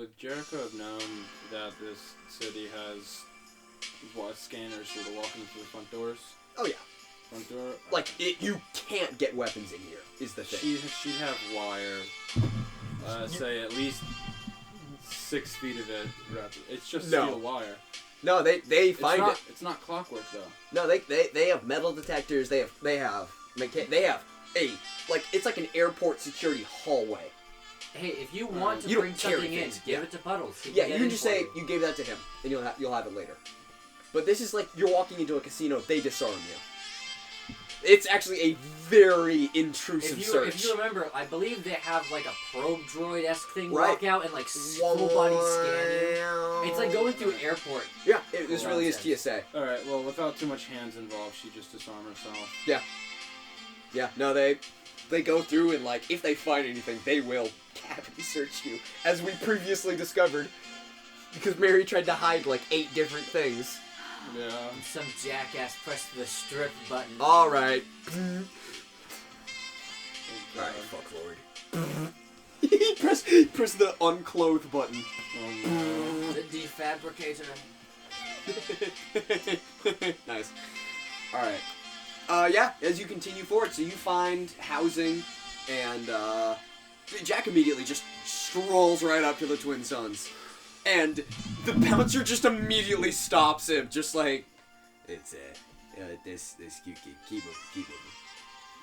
would Jericho have known that this city has scanners for the walking through the front doors? Oh yeah. Front door? Like, you can't get weapons in here, is the thing. She'd have wire. Say at least 6 feet of it. It's just steel wire. No, they find it. It's not clockwork though. No, they have metal detectors. They have a it's like an airport security hallway. Hey, if you want to bring something in, give it to Puddles. Yeah, you can just say you gave that to him, and you'll have it later. But this is like you're walking into a casino. They disarm you. It's actually a very intrusive search. If you remember, I believe they have like a probe droid-esque thing walk out and like full body scan you. It's like going through an airport. Yeah, this really is TSA. Alright, well, without too much hands involved, she just disarmed herself. Yeah. Yeah, no, they go through and, like, if they find anything, they will cavity search you, as we previously discovered, because Mary tried to hide, like, 8 different things. Yeah. Some jackass pressed the strip button. Alright. Alright, fuck Lord. he pressed the unclothed button. Oh, no. The defabricator. Nice. Alright. Yeah, as you continue forward, so you find housing, and, Jack immediately just strolls right up to the Twin Sons. And the bouncer just immediately stops him, just like, it's, this cute, keep moving.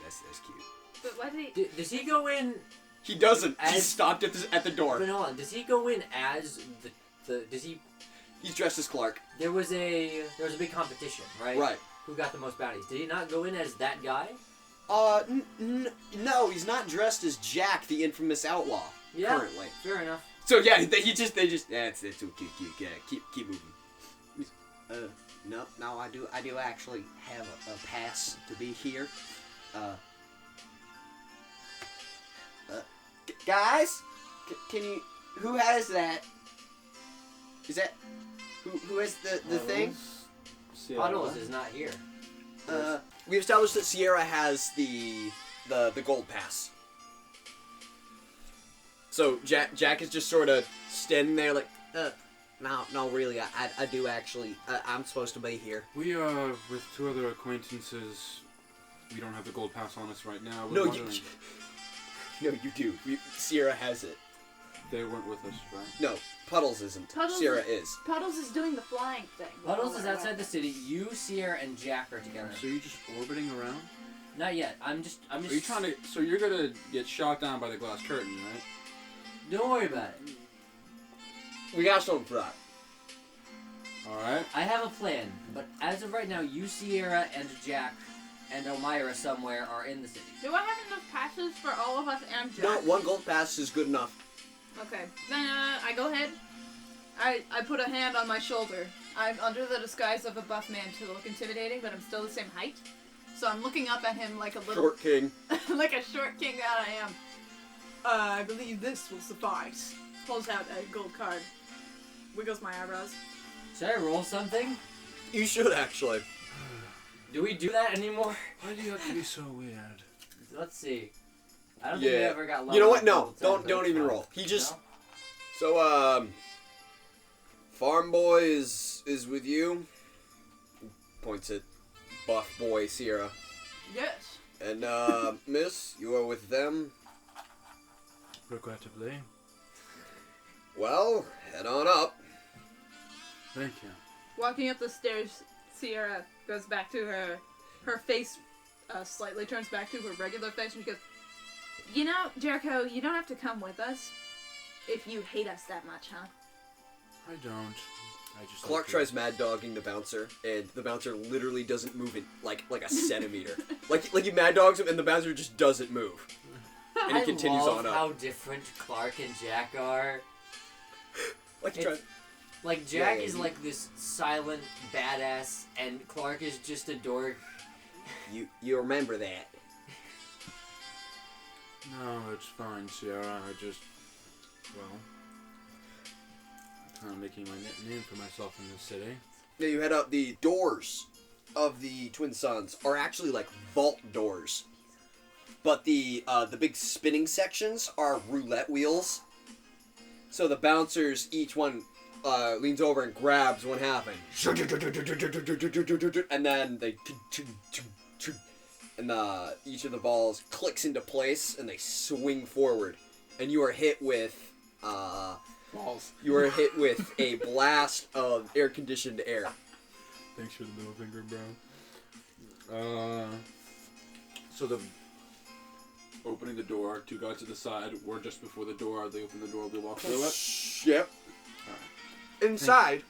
That's cute. But why did he... Does he go in... He doesn't. He stopped at the door. But hold on, does he go in as does he... He's dressed as Clark. There was a big competition, right? Right. Who got the most bounties? Did he not go in as that guy? No, he's not dressed as Jack, the infamous outlaw. Yeah, currently. Fair enough. So yeah, they just it's too cute. Yeah, keep moving. No, I do actually have a pass to be here. Guys, can you? Who has that? Is that who has the thing? Puddles is not here. We established that Sierra has the gold pass. So Jack is just sort of standing there like, no, really, I do actually, I'm supposed to be here. We are with 2 other acquaintances. We don't have the gold pass on us right now. No, you do. Sierra has it. They weren't with us, right? No, Puddles isn't. Sierra is. Puddles is doing the flying thing. Puddles is outside the city. You, Sierra, and Jack are together. So you're just orbiting around? Not yet. I'm just. Are you trying to? So you're gonna get shot down by the glass curtain, right? Don't worry about it. We got something for that. Alright. I have a plan, but as of right now, you, Sierra, and Jack, and Elmira somewhere are in the city. Do I have enough passes for all of us and Jack? No, 1 gold pass is good enough. Okay. Then I go ahead. I put a hand on my shoulder. I'm under the disguise of a buff man to look intimidating, but I'm still the same height. So I'm looking up at him like a little... Short king. like a short king that I am. I believe this will suffice. Pulls out a gold card. Wiggles my eyebrows. Should I roll something? You should, actually. Do we do that anymore? Why do you have to be so weird? Let's see. I don't think we ever got low. You know what? No, don't even roll. He just... No? So, Farm Boy is with you. Points at Buff Boy Sierra. Yes. And, Miss, you are with them? Regrettably. Well, head on up. Thank you. Walking up the stairs, Sierra goes back to her face, slightly turns back to her regular face, and she goes, you know, Jericho, you don't have to come with us if you hate us that much, huh? I don't. I just Clark tries mad dogging the bouncer, and the bouncer literally doesn't move in like a centimeter. like he mad dogs him, and the bouncer just doesn't move. And he continues on up. I love how different Clark and Jack are. Like Jack is like this silent badass, and Clark is just a dork. You remember that? No, it's fine, Sierra. I'm kind of making my name for myself in this city. Yeah, you head up. The doors of the Twin Sons are actually like vault doors, but the big spinning sections are roulette wheels. So the bouncers, each one leans over and grabs one half, and then they and each of the balls clicks into place, and they swing forward, and you are hit with balls. You are hit with a blast of air-conditioned air. Thanks for the middle finger, bro. So the opening the door, two guys to the side. We're just before the door. They open the door. We walk through it. Yep. All right. Inside,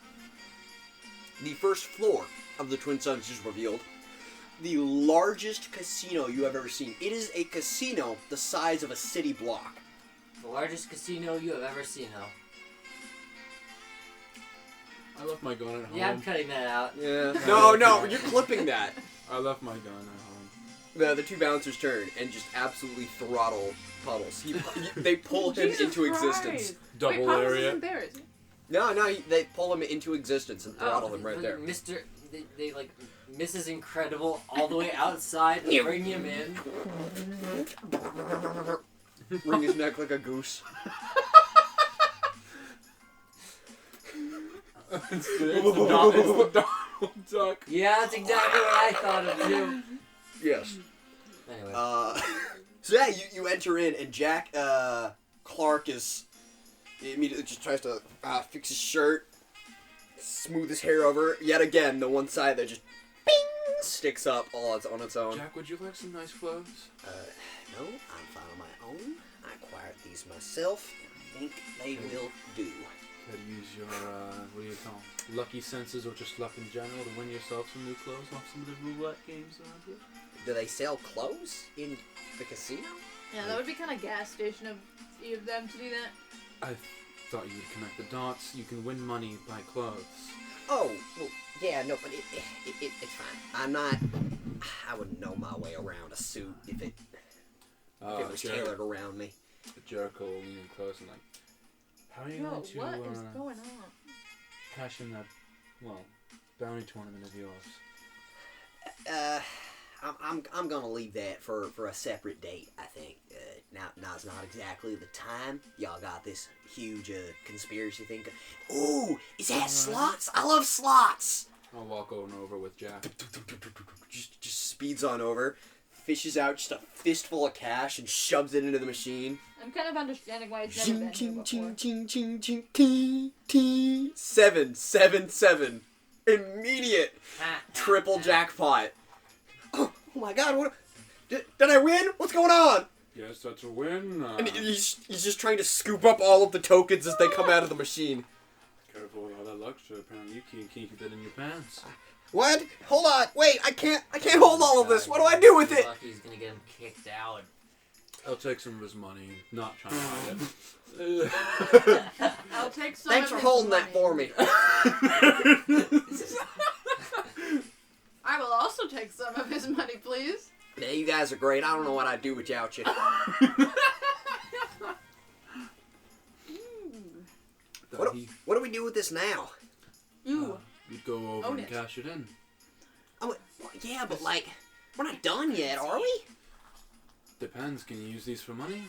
the first floor of the Twin Suns is revealed. The largest casino you have ever seen. It is a casino the size of a city block. The largest casino you have ever seen, though. I left my gun at home. Yeah, I'm cutting that out. Yeah. No, you're clipping that. I left my gun at home. The two bouncers turn and just absolutely throttle Puddles. They pull him Jesus into Christ. existence. Double Wait, Puddles area. isn't there, is he? No, they pull him into existence and throttle him right there. They like Mrs. Incredible all the way outside, bring him in. Wring his neck like a goose. It's the Donald Duck. Yeah, that's exactly what I thought of too. Yes. Anyway. So yeah, you enter in, and Jack Clark he immediately just tries to fix his shirt, smooth his hair over. Yet again, the one side that just bing sticks up all on its own. Jack, would you like some nice clothes? No, I'm fine on my own. I acquired these myself, and I think they will do. Gotta use your, what do you call them? Lucky senses or just luck in general to win yourself some new clothes off some of the roulette games around here? Do they sell clothes in the casino? Yeah, that would be kind of gas station of them to do that. I thought you would connect the dots. You can win money by clothes. Oh, well, yeah, no, but it's fine. I wouldn't know my way around a suit if it was tailored around me. Jericho leaning close and like, how are you Yo, going to what is going on? cash in that, bounty tournament of yours? I'm gonna leave that for a separate date, I think. Now's not exactly the time. Y'all got this huge conspiracy thing. Ooh, is that slots? I love slots! I'll walk on over with Jack. Just speeds on over, fishes out just a fistful of cash and shoves it into the machine. I'm kind of understanding why it's never been here before. Seven. Immediate triple jackpot. Oh my god, what? Did I win? What's going on? Yes, that's a win. And he's just trying to scoop up all of the tokens as they come out of the machine. Careful with all that luxury. Apparently you can't keep that in your pants. What? Hold on. Wait, I can't hold all of this. What do I do with it? Lucky's gonna get him kicked out. I'll take some of his money. Not trying to hide it. I'll take some. Thanks of for his holding money. that for me. I will also take some of his money, please. Yeah, you guys are great. I don't know what I'd do without you. What do we do with this now? Ooh. You'd go over Own and it. cash it in. Oh, well, yeah, but we're not done yet, are we? Depends. Can you use these for money?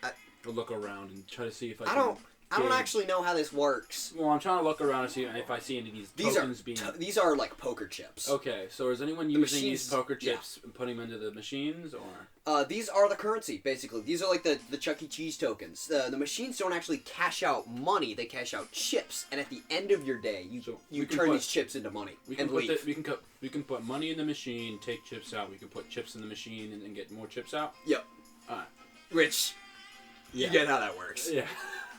I'll look around and try to see if I don't actually know how this works. Well, I'm trying to look around and see if I see any of these tokens being... These are like poker chips. Okay, so is anyone using these poker chips and putting them into the machines, or...? These are the currency, basically. These are like the Chuck E. Cheese tokens. The machines don't actually cash out money, they cash out chips. And at the end of your day, you turn these chips into money and leave. We can put money in the machine, take chips out. We can put chips in the machine and get more chips out? Yep. Alright. Which, you get how that works. Yeah.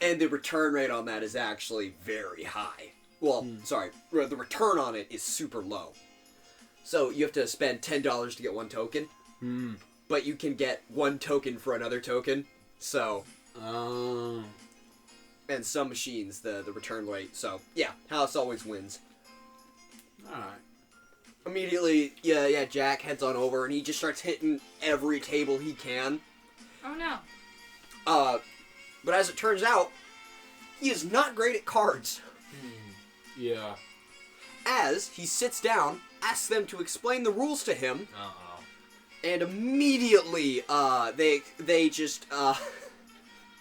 And the return rate on that is actually very high. Well, sorry, the return on it is super low. So you have to spend $10 to get one token. But you can get one token for another token. So. Oh. And some machines, the return rate. So, yeah, House always wins. Alright. Immediately, yeah, Jack heads on over and he just starts hitting every table he can. Oh no. But as it turns out, he is not great at cards. Yeah. As he sits down, asks them to explain the rules to him. Uh-oh. And immediately, they just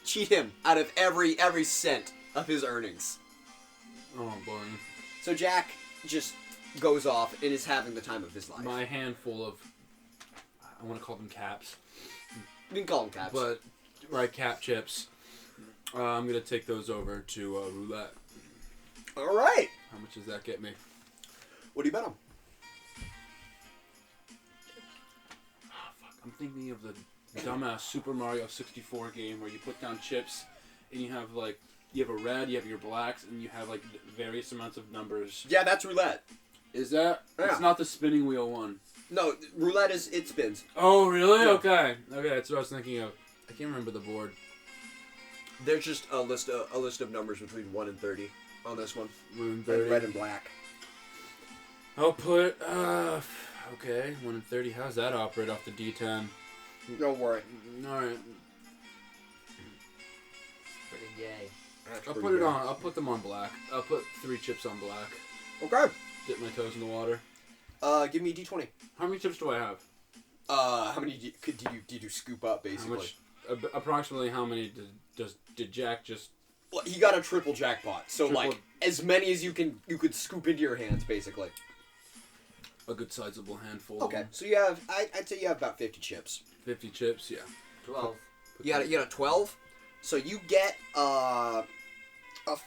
cheat him out of every cent of his earnings. Oh boy. So Jack just goes off and is having the time of his life. My handful of, I want to call them caps. You can call them caps. But, right, cap chips. I'm going to take those over to roulette. All right. How much does that get me? What do you bet on? Oh, fuck. I'm thinking of the dumbass Super Mario 64 game where you put down chips and you have, like, you have a red, you have your blacks, and you have, like, various amounts of numbers. Yeah, that's roulette. Is that? Yeah. It's not the spinning wheel one. No, roulette it spins. Oh, really? Yeah. Okay. Okay, that's what I was thinking of. I can't remember the board. There's just a list of numbers between 1 and 30 on this one. Red and black. I'll put, okay, 1 and 30. How's that operate off the D10? Don't worry. Alright. Pretty gay. That's I'll pretty put it good. on. I'll put them on black. I'll put 3 chips on black. Okay. Dip my toes in the water. Give me a D20. How many chips do I have? How many did you scoop up, basically? How much? Approximately how many did Jack just? Well, he got a triple jackpot, so Triple- like as many as you could scoop into your hands, basically. A good sizable handful. Okay, so you have I'd say you have about 50 chips. 50 chips, yeah. 12. You got a 12, so you get a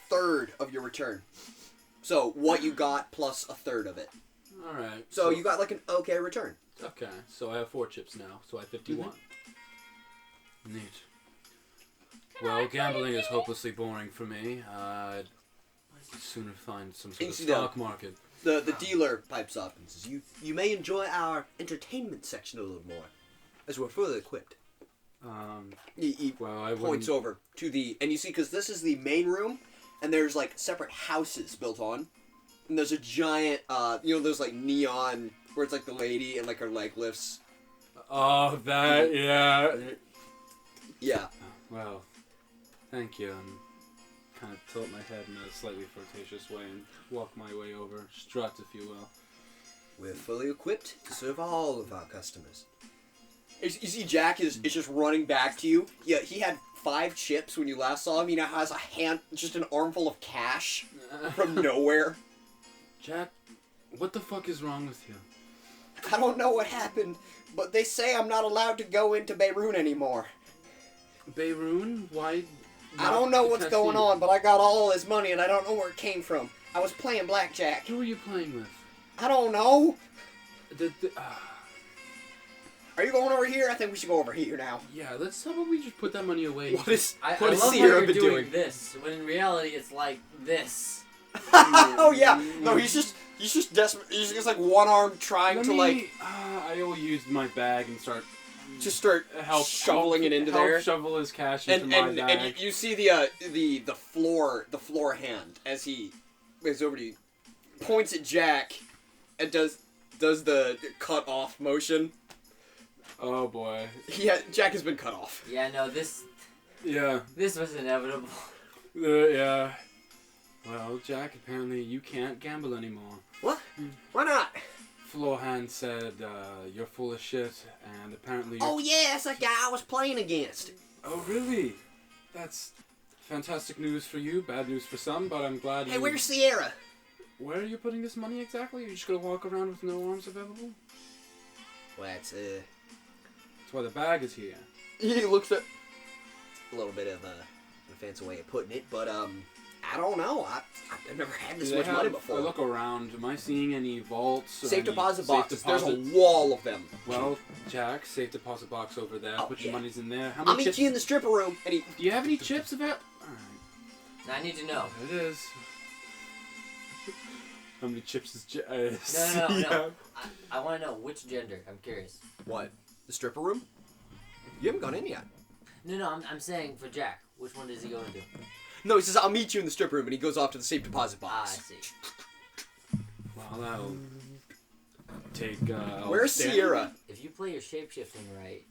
third of your return. So what you got plus a third of it. All right. So you got like an okay return. Okay, so I have 4 chips now. So I have 51. Neat. Well, gambling is hopelessly boring for me. I'd sooner find some sort of see that? stock market. The dealer pipes up and says, "You may enjoy our entertainment section a little more, as we're further equipped." He Well, I points wouldn't. over to the, and you see, because this is the main room, and there's like separate houses built on, and there's a giant, there's like neon where it's like the lady and like her leg lifts. Oh, that, yeah. Yeah. Well, thank you. And kind of tilt my head in a slightly flirtatious way and walk my way over, strut, if you will. We're fully equipped to serve all of our customers. You see, Jack is just running back to you. Yeah, he had 5 chips when you last saw him. He now has just an armful of cash from nowhere. Jack, what the fuck is wrong with you? I don't know what happened, but they say I'm not allowed to go into Beirut anymore. Beirut? Why? I don't know what's going on, but I got all his money and I don't know where it came from. I was playing blackjack. Who are you playing with? I don't know. The Are you going over here? I think we should go over here now. yeah, how about we just put that money away? What is I what is love how Sierra you're been doing doing? this, when in reality it's like this. Oh yeah. No, he's just desperate. He's just like one arm trying to like I will use my bag and start just start shoveling it into there. Shovel his cash into And my and, bag. and you see the floor hand as he goes over to you, points at Jack, and does the cut off motion. Oh boy. Yeah, Jack has been cut off. Yeah, no, this Yeah. was inevitable. Yeah. Well, Jack, apparently you can't gamble anymore. What? Why not? Floor hand said you're full of shit, and apparently you're... Oh yeah, that's that guy I was playing against. Oh, really? That's fantastic news for you, bad news for some, but I'm glad Hey, you... where's Sierra? Where are you putting this money exactly? You're just gonna walk around with no arms available? Well, that's That's why the bag is here. He looks at a little bit of a fancy way of putting it, but I don't know. I've never had this Do they much money have- before. I look around. Am I seeing any vaults? Or Safe any deposit safe boxes. There's a deposit- wall of them. Well, Jack, safe deposit box over there. Oh, Put your yeah. monies in there. How I'll many meet chips? you in the stripper room. And he Do you have any chips about? Alright. Now I need to know. There it is. How many chips is Jack? No. I want to know which gender. I'm curious. what? The stripper room? You haven't gone in yet. No, I'm saying for Jack. Which one does he go into? No, he says I'll meet you in the stripper room, and he goes off to the safe deposit Ah, I box. see. Well, that'll take. Where's stand- Sierra? If you play your shapeshifting right,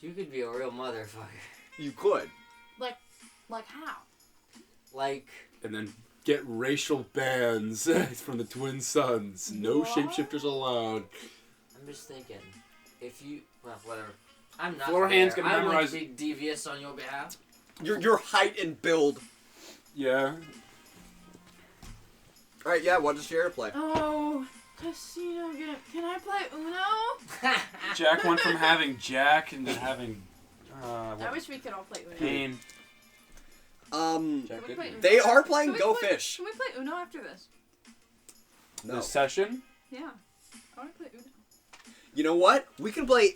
you could be a real motherfucker. You could. Like how? Like, And then get racial bans from the twin sons. No What? shapeshifters allowed. I'm just thinking, if you, well, whatever. I'm not Floor hands gonna I memorize- would be devious on your behalf. Your height and build. Yeah. Alright, yeah, what does Sierra play? Oh, casino game. Can I play Uno? Jack went from having Jack into having. I wish we could all play Uno. Pain. Can Jack we did. play Uno? They are playing Can we Go play- Fish. Can we play Uno after this? No. The session. Yeah. I want to play Uno. You know what? We can play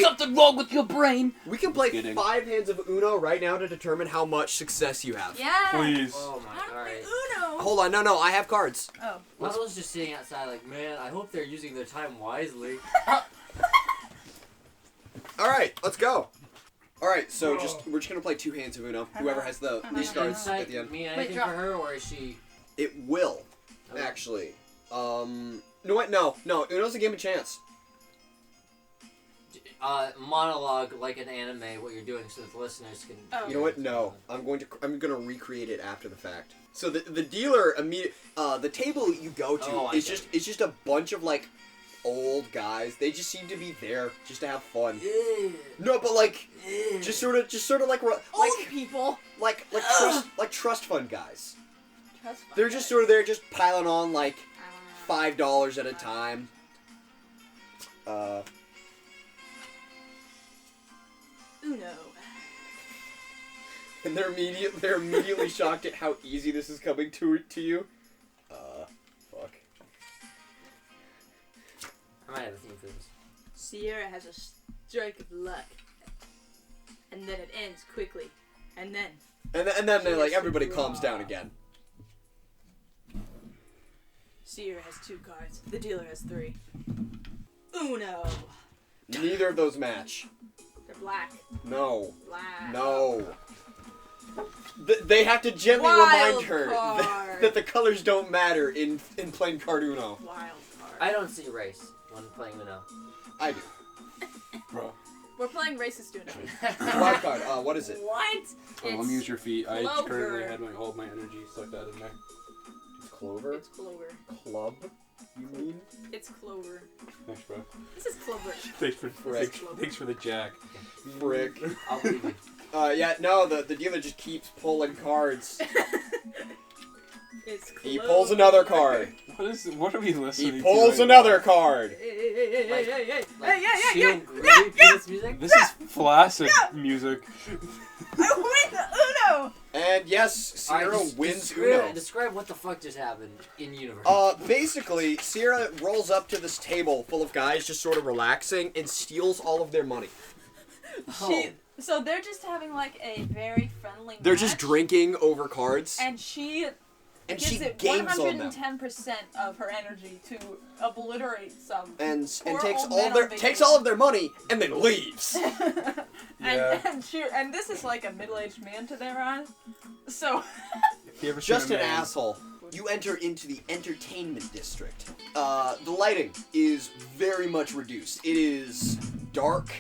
something wrong with your brain. we can play Kidding. 5 hands of Uno right now to determine how much success you have. Yeah. Please. Oh I my, want to alright. play Uno. Hold on, no, I have cards. Oh. Puddles just sitting outside like, man, I hope they're using their time wisely. Alright, let's go. Alright, so we're just gonna play 2 hands of Uno. Whoever has the least Does cards insight at the end. mean Wait, anything drop. for her, or is she... It will, Okay. actually. No, wait, no. Uno's a game of chance. monologue like an anime, what you're doing, so that the listeners can... Oh. You know what? No, I'm gonna recreate it after the fact. So the dealer the table you go to Oh, I is get it's just a bunch of like old guys. They just seem to be there just to have fun. No, but like just sort of like Old people. like trust fund guys. Trust fund They're guys. just sort of there, just piling on like I don't know. $5 at a time. Uno. And they're immediately shocked at how easy this is coming to you. Fuck. I might have a theme for this. Sierra has a strike of luck. And then it ends quickly. And then. And then they're like, everybody calms down again. Sierra has 2 cards. The dealer has 3. Uno. Neither of those match. They're black. No. Black. No. They have to gently Wild remind her card. that the colors don't matter in playing card Uno. Wild card. I don't see race when playing Uno. I do. Bro. We're playing racist Uno. Wild card. What is it? What? Oh, let me use your feet. I Clover. currently had all of my energy sucked out in there. It's Clover. It's Clover. Club. You mean? It's Clover. Thanks, bro. This is Clover. Thanks for the jack. Frick. I'll believe you. Yeah. No. The dealer just keeps pulling cards. It's Clover. He pulls another card. What are we listening to? He pulls right another now? card. Hey, Like, yeah. chill, groovy penis music? This is flaccid music. I win the Uno! And yes, Sierra Alright, wins Uno. Describe what the fuck just happened in universe. Basically, Sierra rolls up to this table full of guys just sort of relaxing and steals all of their money. So they're just having like a very friendly They're match, just drinking over cards, and she and gives she it games on them. 110% of her energy to obliterate some And poor takes old all men their on takes all of their money and then leaves. Yeah. and this is like a middle-aged man to their eyes. So If you ever Just seen an a man- asshole. You enter into the entertainment district. The lighting is very much reduced. It is dark.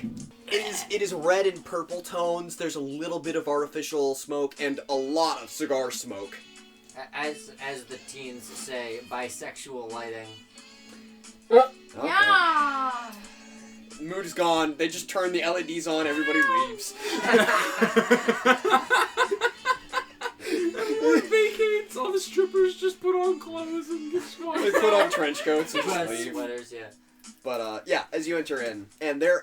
It is red and purple tones. There's a little bit of artificial smoke and a lot of cigar smoke. As the teens say, bisexual lighting. Okay. yeah. Mood is gone. They just turn the LEDs on. Everybody leaves. Everyone vacates. All the strippers just put on clothes and get swatted. They put on trench coats and just Plus leave. sweaters, yeah. But yeah, as you enter in, and there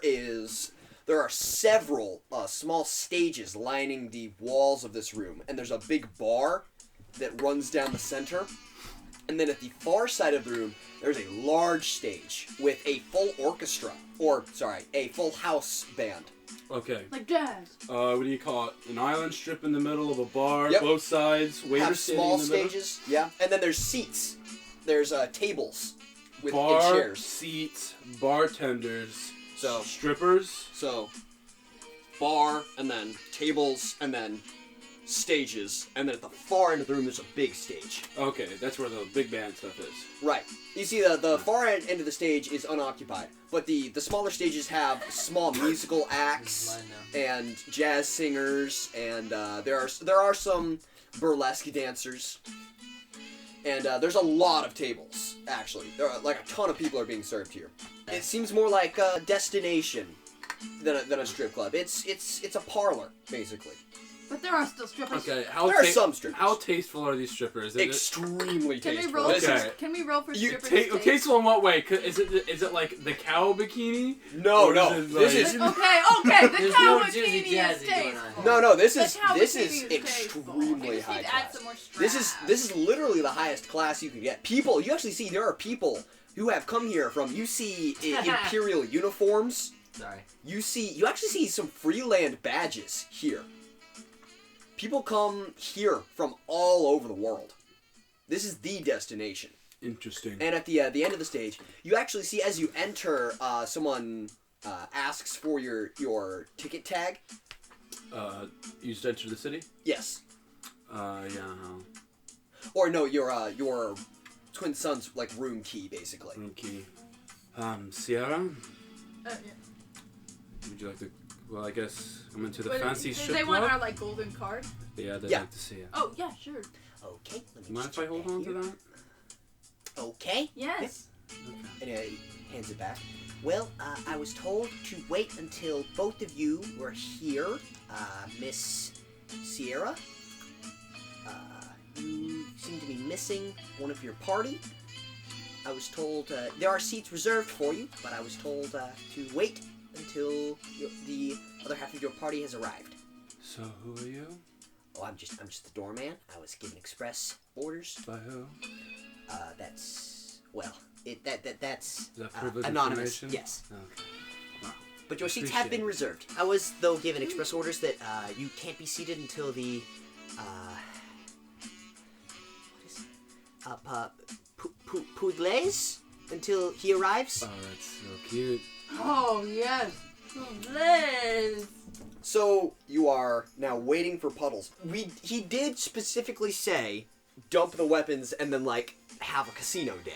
are several small stages lining the walls of this room, and there's a big bar that runs down the center. And then at the far side of the room, there's a large stage with a full orchestra, a full house band. Okay. Like jazz. What do you call it? An island strip in the middle of a bar. Yep. Both sides. Waiters Have standing small in the middle. stages, yeah. And then there's seats. There's tables with and Bar, chairs. seats, bartenders, So- strippers. So, bar, and then tables, and then stages, and then at the far end of the room there's a big stage. Okay, that's where the big band stuff is. Right. You see, the far end of the stage is unoccupied, but the smaller stages have small musical acts Mine now. and jazz singers, and there are some burlesque dancers, and there's a lot of tables. Actually, there are like a ton of people are being served here. It seems more like a destination than a strip club. It's a parlor basically. But there are still strippers. Okay, There are some strippers. How tasteful are these strippers? Extremely Can we tasteful. roll? Okay. Can we roll for You strippers? tasteful in what way? Is it like the cow bikini? No, Or no. is it This like- is Okay. The There's cow no bikini jizzy is jazzy going tasteful. on. no. This The is cow this bikini is tasteful. We extremely just high need to add class. some more This straps. is literally the highest class you can get. People, you actually see there are people who have come here from. You see imperial uniforms. Sorry. You actually see some Freeland badges here. People come here from all over the world. This is the destination. Interesting. And at the end of the stage, you actually see as you enter, someone asks for your ticket tag. You just entered the city? Yes. Yeah. Or no, your twin son's like room key, basically. Room key. Sierra? Yeah. Would you like to... Well, I guess I'm into the Wait, fancy do strip they club. want our like golden card? Yeah, they'd Yeah. like to see it. Oh yeah, sure. Okay. Let You me mind if I hold on to that? Okay. Yes. Okay. And he hands it back. Well, I was told to wait until both of you were here, Miss Sierra. You seem to be missing one of your party. I was told there are seats reserved for you, but I was told to wait until the other half of your party has arrived. So who are you? Oh, I'm just the doorman. I was given express orders. By who? That's that's Is that privileged anonymous. information? Yes. Okay. Wow. But your seats Appreciate have been it. reserved. I was, though, given express orders that you can't be seated until the, Puddles? Until he arrives. Oh, that's so cute. Oh yes. Liz. So, you are now waiting for Puddles. He did specifically say, dump the weapons and then, like, have a casino day.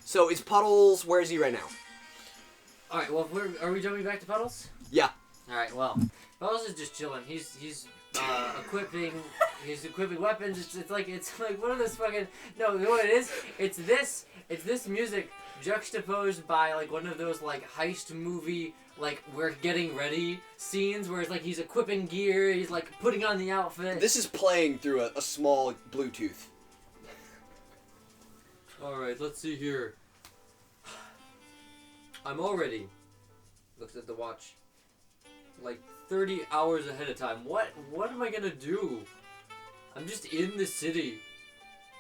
So, is Puddles, where is he right now? Alright, well, are we jumping back to Puddles? Yeah. Alright, well, Puddles is just chilling. He's equipping weapons. It's like one of those fucking, no, you know what it is? It's this music juxtaposed by like one of those like heist movie like we're getting ready scenes where it's like he's equipping gear, he's like putting on the outfit. This is playing through a small Bluetooth. Alright, let's see here. I'm already, looks at the watch, like 30 hours ahead of time. What am I gonna do? I'm just in the city.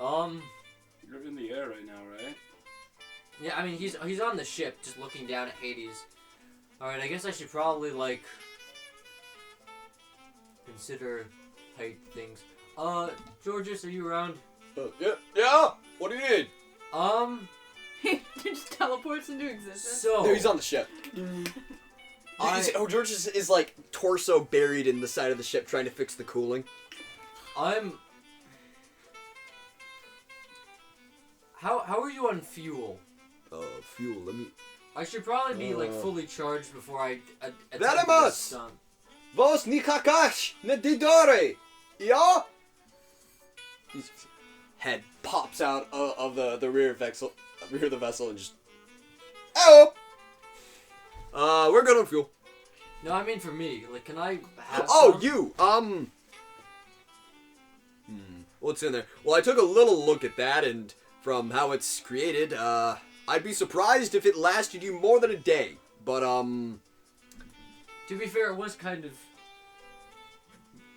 You're in the air right now, right? Yeah, I mean, he's on the ship, just looking down at Hades. Alright, I guess I should probably, like, consider height things. Georges, are you around? Yeah. What do you need? He just teleports into existence. So... No, he's on the ship. George is like torso buried in the side of the ship trying to fix the cooling. How are you on fuel? Fuel, let me... I should probably be, like, fully charged before I attempt Vamos! this stunt. Vos ni kakash ne didore! Yeah? His head pops out of the rear of the vessel and just... Oh! We're good on fuel. No, I mean for me. Like, can I have Oh, some? you! What's in there? Well, I took a little look at that, and from how it's created, I'd be surprised if it lasted you more than a day. But, To be fair, it was kind of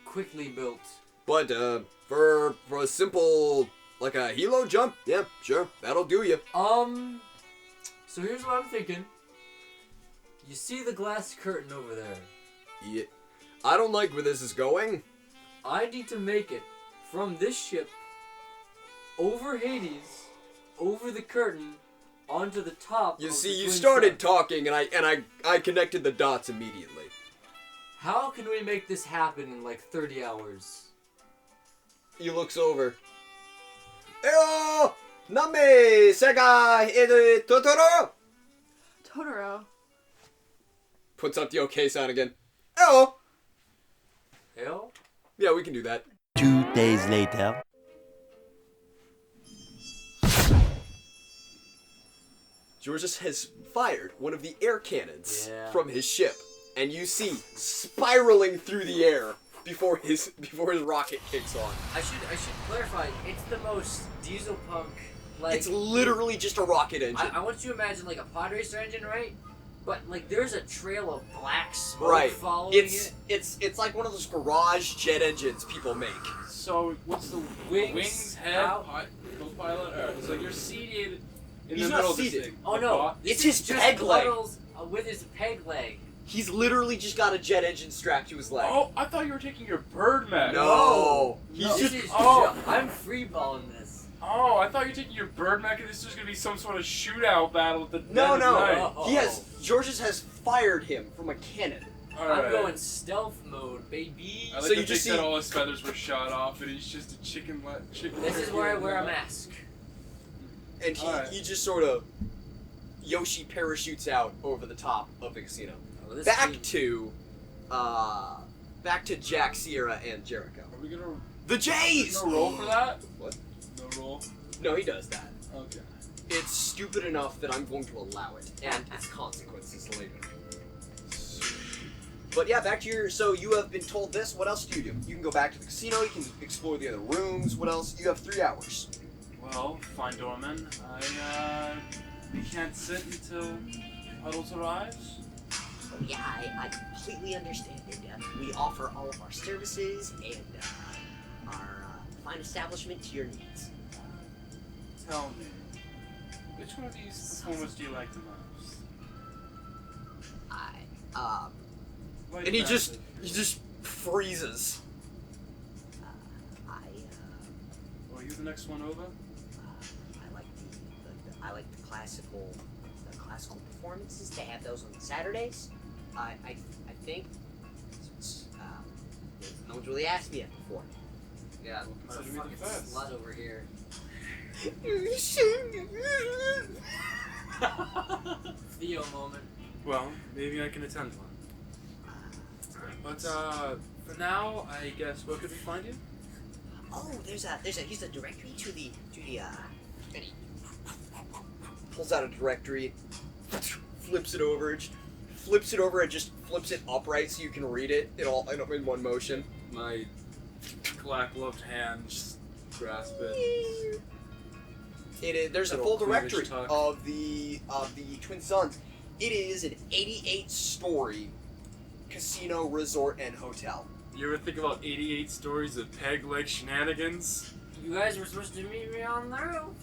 quickly built. But, for a simple, like a helo jump, yeah, sure, that'll do you. So here's what I'm thinking. You see the glass curtain over there? Yeah. I don't like where this is going. I need to make it from this ship over Hades, over the curtain, onto the top. You of see, the you twin started sun. talking, and I connected the dots immediately. How can we make this happen in like 30 hours? He looks over. Eyo! Name Sega Totoro! Totoro. Puts up the okay sign again. Eyo! Hell? Yeah, we can do that. 2 days later. Georges has fired one of the air cannons Yeah. from his ship, and you see spiraling through the air before his rocket kicks on. I should clarify. It's the most diesel punk. Like It's literally just a rocket engine. I want you to imagine like a pod racer engine, right? But like there's a trail of black smoke Right. following It's it. it's like one of those garage jet engines people make. So what's the Wings head, out. co-pilot? It's like you're seated in He's the not middle of seated. this thing. Oh The no! bot- It's This his is just peg leg. Puddles, with his peg leg. He's literally just got a jet engine strapped to his leg. Oh, I thought you were taking your bird mech. No. He's This just is I'm freeballing this. Oh, I thought you were taking your bird mech and this was gonna be some sort of shootout battle at the No, end of the night. Oh. He has Georges has fired him from a cannon. All I'm right. going stealth mode, baby. I like So to you think just that see- all his feathers were shot off and he's just a chicken. This is where I wear a mask. And Alright. he just sort of Yoshi parachutes out over the top of the casino. Oh, this Back team- to Jack, Sierra, and Jericho. Are we gonna? The Jays! No roll for that? What? No roll. No, he does that. Okay. It's stupid enough that I'm going to allow it, and its consequences later. But yeah, back to your. So you have been told this. What else do? You can go back to the casino. You can explore the other rooms. What else? You have 3 hours. Well, fine, doorman. We can't sit until Puddles arrives. Oh, yeah, I completely understand it. We offer all of our services and our fine establishment to your needs. Tell me, which one of these performers do you like the most? Light And he message. just freezes. Well, you the next one over? I like the classical performances. They have those on Saturdays. I think. No one's really asked me that before. Yeah, Consider me the fucking first. slut over here. Theo moment. Well, maybe I can attend one. But for now, I guess where could we find you? Oh, there's a directory to the And he pulls out a directory, flips it over, and just flips it upright so you can read it in one motion. My black-gloved hand just grasp it. There's a Little full cleavage directory tuck. of the Twin Suns. It is an 88-story casino, resort, and hotel. You ever think about 88 stories of peg-leg shenanigans? You guys were supposed to meet me on the roof.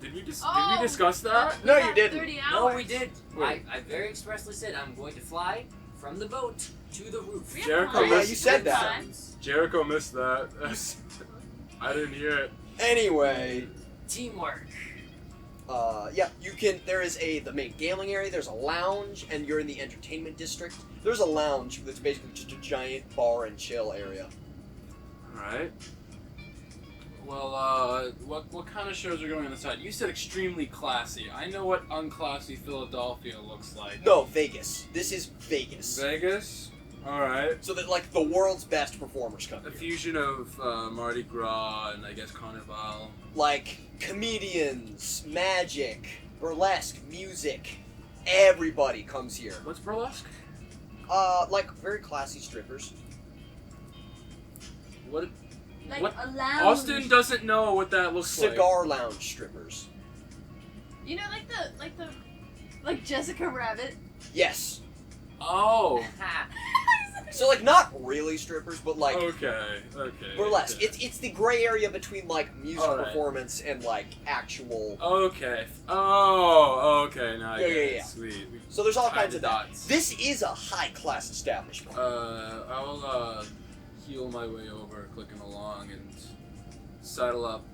Did we Oh. discuss that? No, We you have didn't. 30 No, hours. we did. Wait. I very expressly said I'm going to fly from the boat to the roof. We have Jericho time. yeah, you said that. Time. Jericho missed that. I didn't hear it. Anyway, Teamwork. yeah, you can. There is the main gambling area. There's a lounge, and you're in the entertainment district. There's a lounge that's basically just a giant bar and chill area. Alright. Well, what kind of shows are going on the side? You said extremely classy. I know what unclassy Philadelphia looks like. No, Vegas. This is Vegas. Vegas? Alright. So that like the world's best performers come A here. fusion of Mardi Gras and I guess Carnival. Like comedians, magic, burlesque, music. Everybody comes here. What's burlesque? Like very classy strippers. What? Like What? a lounge. Austin doesn't know what that looks like. Cigar lounge strippers. You know, like Jessica Rabbit. Yes. Oh. So like not really strippers, but like Okay. burlesque. Okay. It's the gray area between like music Alright. performance and like actual. Okay. Oh. Okay. Now I Yeah, get yeah, it. yeah. Sweet. So there's all Tied kinds the of that. dots. This is a high class establishment. I'll heel my way over, clicking along, and saddle up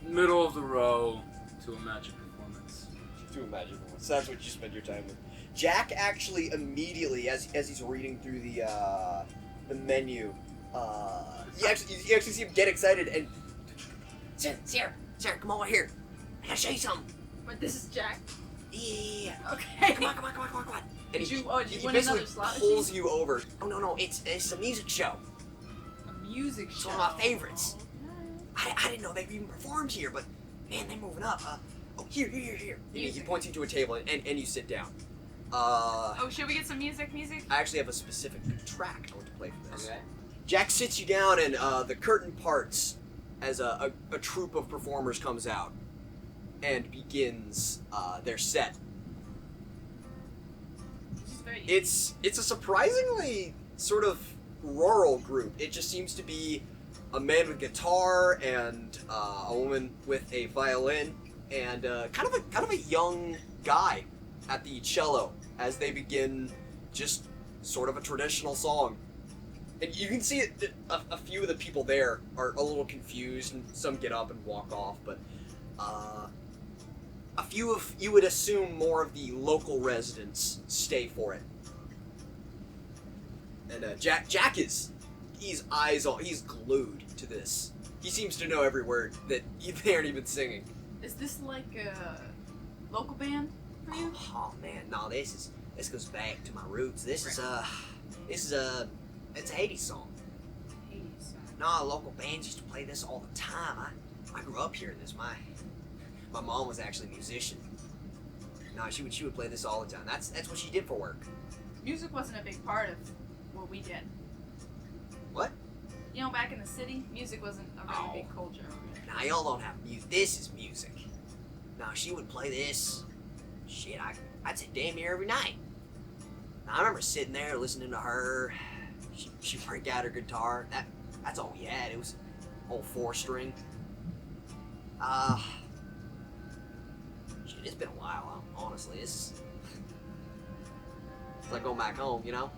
middle of the row to a magic performance. To imagine once. That's what you spend your time with. Jack actually immediately, as he's reading through the menu, you actually see him get excited and Sarah, come over here. I gotta show you something. But this is Jack. Yeah. Okay. Come on. and Did he, you he win basically another slot pulls machine? you over. Oh no, it's a music show. A music show. It's one of my favorites. I didn't know they even performed here, but man, they're moving up. Oh, here. He points you to a table, and you sit down. Oh, should we get some music? I actually have a specific track I want to play for this. Okay. Jack sits you down, and the curtain parts as a troupe of performers comes out and begins their set. This is very. It's a surprisingly sort of rural group. It just seems to be a man with guitar and a woman with a violin and kind of a young guy at the cello as they begin just sort of a traditional song. And you can see it, a few of the people there are a little confused, and some get up and walk off, but a few of, you would assume, more of the local residents stay for it. And Jack is, he's glued to this. He seems to know every word that they aren't even singing. Is this like a local band for you? Oh man, no, this goes back to my roots. This is it's a 80s song. 80s. No, local bands used to play this all the time. I grew up hearing this. My mom was actually a musician. No, she would play this all the time. That's what she did for work. Music wasn't a big part of what we did. What? You know, back in the city, music wasn't a really big culture. Nah, y'all don't have music. This is music. No, she would play this. Shit, I'd say damn near every night. Now, I remember sitting there listening to her. She'd break out her guitar. That's all we had. It was old 4-string. Shit, it's been a while, honestly. It's like going back home, you know?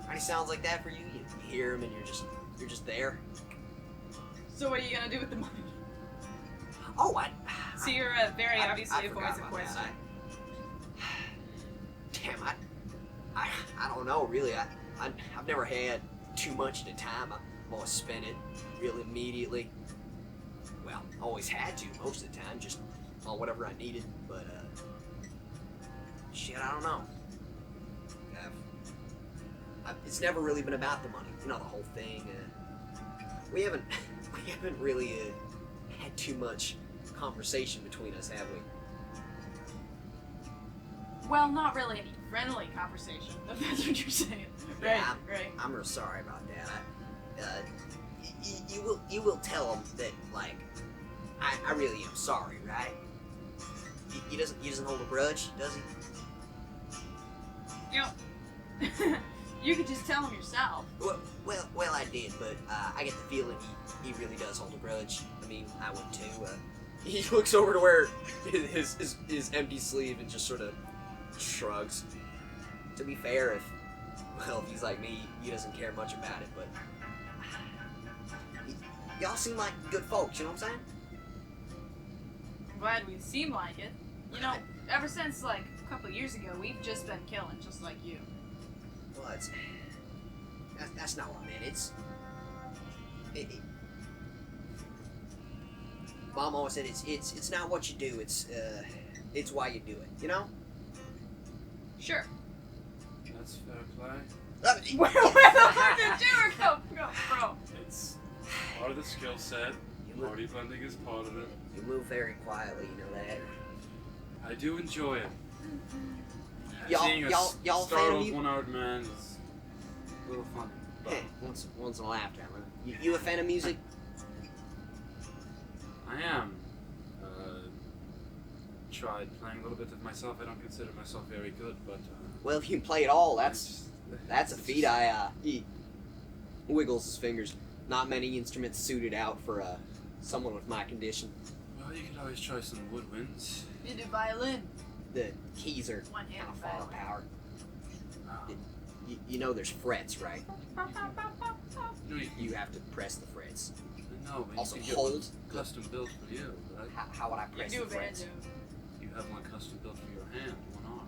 Already sounds like that for you. You hear them and you're just there. So what are you gonna do with the money? Oh, So you're very obviously I forgot avoids a about question. that. Damn, I don't know, really. I've never had too much at a time. I've always spent it real immediately. Well, always had to most of the time, just on whatever I needed. But shit, I don't know. It's never really been about the money. You know, the whole thing. We haven't really had too much conversation between us, have we? Well, not really any friendly conversation, if that's what you're saying. Right, Yeah, right. I'm real sorry about that. You will tell him that, like, I really am sorry, right? He doesn't hold a grudge, does he? You know, you could just tell him yourself. Well, I did, but I get the feeling he really does hold a grudge. I mean, I would too. He looks over to where his empty sleeve and just sort of shrugs. To be fair, if he's like me, he doesn't care much about it, but y'all seem like good folks, you know what I'm saying? I'm glad we seem like it. You know, ever since like a couple of years ago, we've just been killing, just like you. Well, that's not what I meant. Mom always said it's not what you do, it's why you do it, you know? Sure. That's fair play. Where the fuck did Jericho go, bro? It's part of the skill set. Party blending is part of it. You move very quietly, you know that. I do enjoy it. Y'all- Seeing a y'all- y'all fan of startled mu- one-armed man is a little funny. But Hey, once in a lifetime. Huh? You a fan of music? I am. Tried playing a little bit of myself. I don't consider myself very good, but Well, if you can play it all, that's a it's feat. He wiggles his fingers. Not many instruments suited out for someone with my condition. Well, you could always try some woodwinds. You do violin. The keys are One kind hand of far violin. power. Oh. You know there's frets, right? No, You have to press the frets. no, but Also you can get hold one custom built for you, right? How would I You press do the a frets? banjo. You have one custom built for your hand, one arm.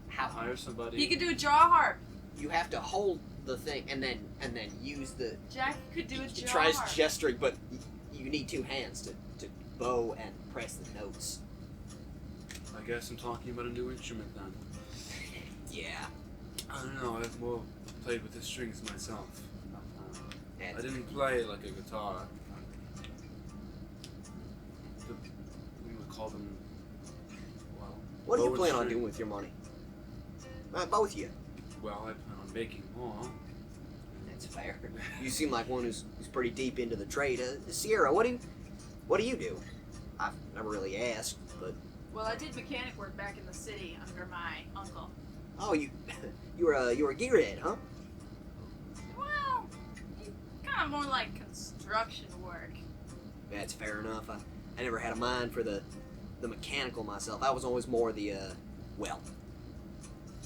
How Hire somebody. He could do a jaw harp. you have to hold the thing and then use the. Jack could do a He jaw tries harp. gesturing, but you need two hands to bow and press the notes. I guess I'm talking about a new instrument then. Yeah. I don't know. I've more played with the strings myself. And I didn't play like a guitar. We would call them What do you plan on Poetry. doing with your money? Both of you. Well, I plan on making more. That's fair. You seem like one who's pretty deep into the trade. Sierra, what do you do? I've never really asked, but Well, I did mechanic work back in the city under my uncle. oh, you were a gearhead, huh? Well, kind of more like construction work. That's fair enough. I never had a mind for the mechanical myself. I was always more the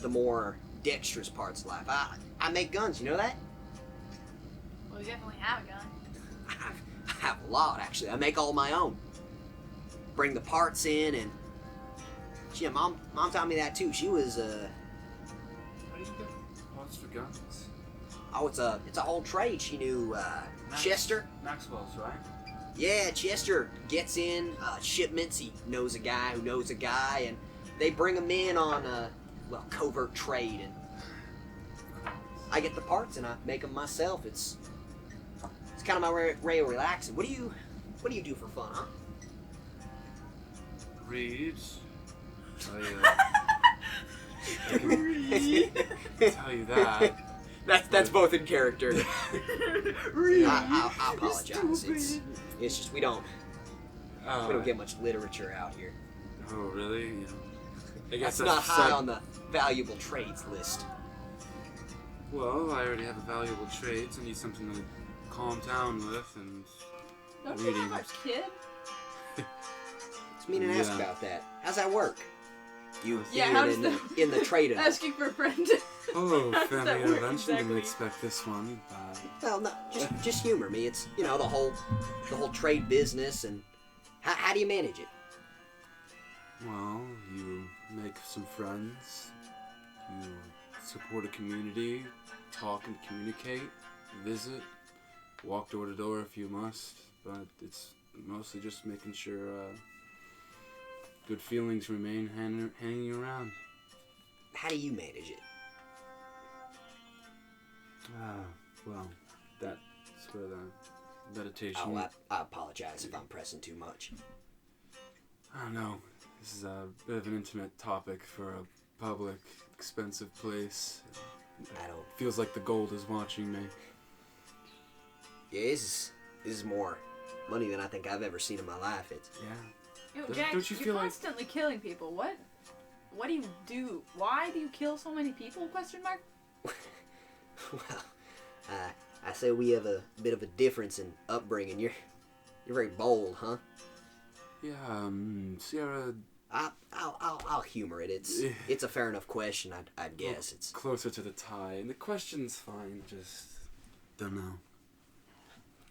the more dexterous parts of life. I make guns. You know that? Well, you definitely have a gun. I have a lot actually. I make all my own. Bring the parts in and. Yeah, mom taught me that too. She was How do you get parts for guns? oh, it's a whole trade. She knew Chester. Maxwell's, right? Yeah, Chester gets in shipments. He knows a guy who knows a guy, and they bring him in on covert trade. And I get the parts and I make them myself. It's kind of my way of relaxing. What do you do for fun, huh? Read. I tell you that. That's both in character. I apologize. It's just we don't get much literature out here. Oh, really? Yeah. I guess That's not high on the valuable trades list. Well, I already have a valuable trade, so I need something to calm down with, and Don't you reading. have a kid? It's mean to ask Yeah. about that. How's that work? You Yeah, being how does in the trade enough. Asking for a friend. Oh, How does family that work intervention. Didn't exactly? expect this one, but Well, no, just humor me. It's the whole trade business, and how do you manage it? well, you make some friends, you support a community, talk and communicate, visit, walk door to door if you must, but it's mostly just making sure good feelings remain hanging around. How do you manage it? Well, that's where the meditation. Oh, I apologize if I'm pressing too much. I don't know. This is a bit of an intimate topic for a public, expensive place. I don't. Feels like the gold is watching me. Yeah, this is more money than I think I've ever seen in my life. It's Yeah. Yo, Don't- Jack, don't you you're feel like- constantly killing people. What do you do? Why do you kill so many people? Question mark. well, I say we have a bit of a difference in upbringing. You're very bold, huh? Yeah, Sierra, I'll humor it. It's a fair enough question. I'd guess it's. closer to the tie. And the question's fine, just don't know.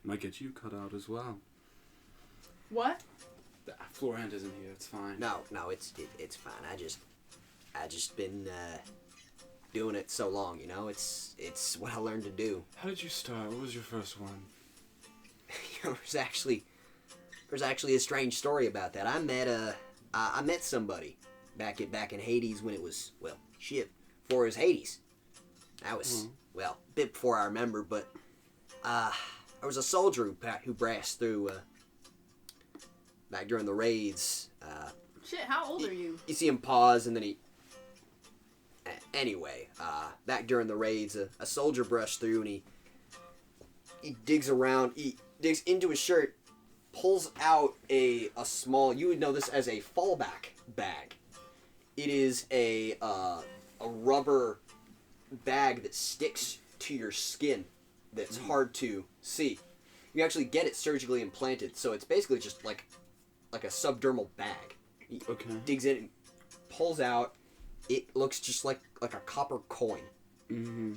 Might get you cut out as well. What? The floor hand isn't here, it's fine. No, it's fine. I just been doing it so long. It's what I learned to do. How did you start? What was your first one? There's actually a strange story about that. I met somebody back in Hades when it was before it was Hades. That was a bit before I remember, but there was a soldier who brassed through back during the raids. Shit, how old are you? You see him pause and then he. Anyway, back during the raids, a soldier brushed through and he digs around. He digs into his shirt, pulls out a small. You would know this as a fallback bag. It is a rubber bag that sticks to your skin. That's hard to see. You actually get it surgically implanted, so it's basically just like a subdermal bag. He Okay. digs in, and pulls out. It looks just like a copper coin. Mm-hmm.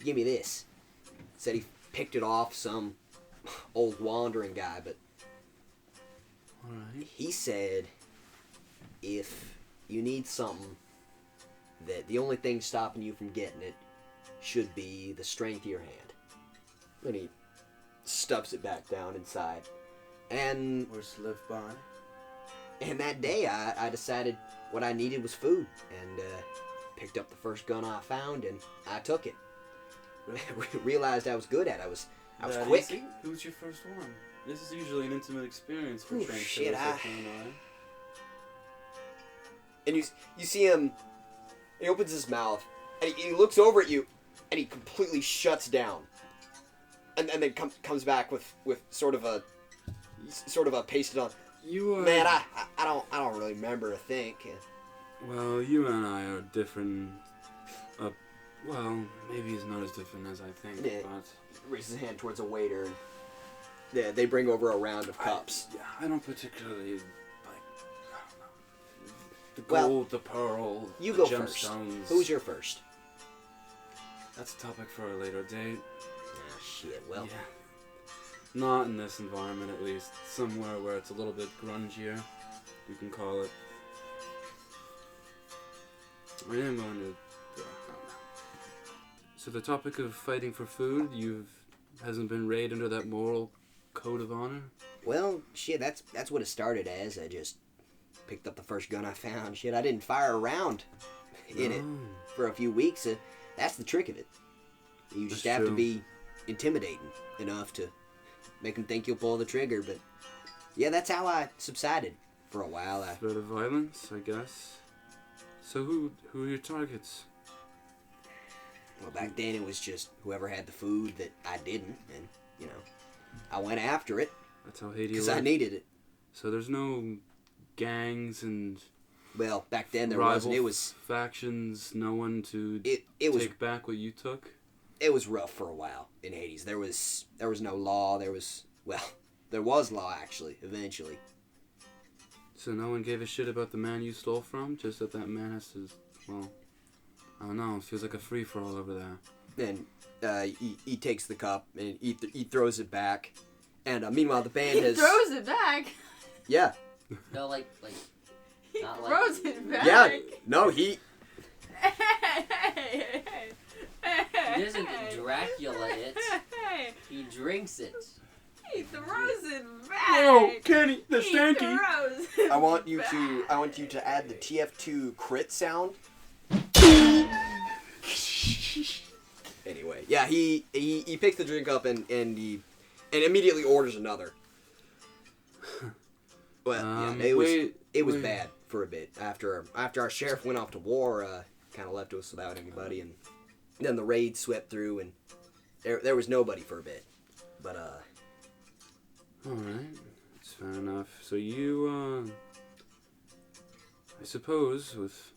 Give me this. Said he picked it off some old wandering guy, but Alright. he said if you need something, that the only thing stopping you from getting it should be the strength of your hand. Then he stuffs it back down inside. And Words to live by. that day I decided what I needed was food, and picked up the first gun I found and I took it. Realized I was good at it. I was quick. Easy? Who was your first one? This is usually an intimate experience for Ooh, trained shit, killers like you and and you see him. He opens his mouth, and he looks over at you, and he completely shuts down, and then comes back with sort of a pasted on. You are... Man, I don't really remember a thing. Well, you and I are different. Well, maybe he's not as different as I think, Yeah. but... Raises his hand towards a waiter, and yeah, they bring over a round of cups. I don't particularly like. I don't know. The Well, gold, the pearl, You the go gemstones. first. Who's your first? That's a topic for a later date. Ah, shit. Well, Yeah. Not in this environment, at least. Somewhere where it's a little bit grungier, you can call it. I am going to. I don't know. So the topic of fighting for food, hasn't been raid under that moral code of honor. well, shit. That's what it started as. I just picked up the first gun I found. Shit, I didn't fire a round in it Oh. for a few weeks. That's the trick of it. You just That's have to true. be intimidating enough to make them think you'll pull the trigger. But yeah, that's how I subsided for a while. Threat of violence, I guess. So who are your targets? Well, back then it was just whoever had the food that I didn't, and I went after it That's how Haiti because works. I needed it. So there's no gangs and Well, back then there rival wasn't. It was factions. No one to it was take back what you took. it was rough for a while in Hades. There was no law. There was law actually. Eventually, So no one gave a shit about the man you stole from. Just that man has to. Well, I don't know. It feels like a free for all over there. then he takes the cup and he throws it back, and meanwhile the band He has throws it back. yeah No, like He Not like- throws it back. yeah no he he doesn't Dracula it. He drinks it. He throws it back. Whoa, Kenny, the He stanky. throws it I want you back. to add the TF2 crit sound. Anyway, yeah, he picks the drink up and immediately orders another. Well, yeah, it was wait. bad for a bit after our sheriff went off to war. Kind of left us without anybody, and then the raid swept through, and there was nobody for a bit. But All right, that's fair enough. So you, I suppose, with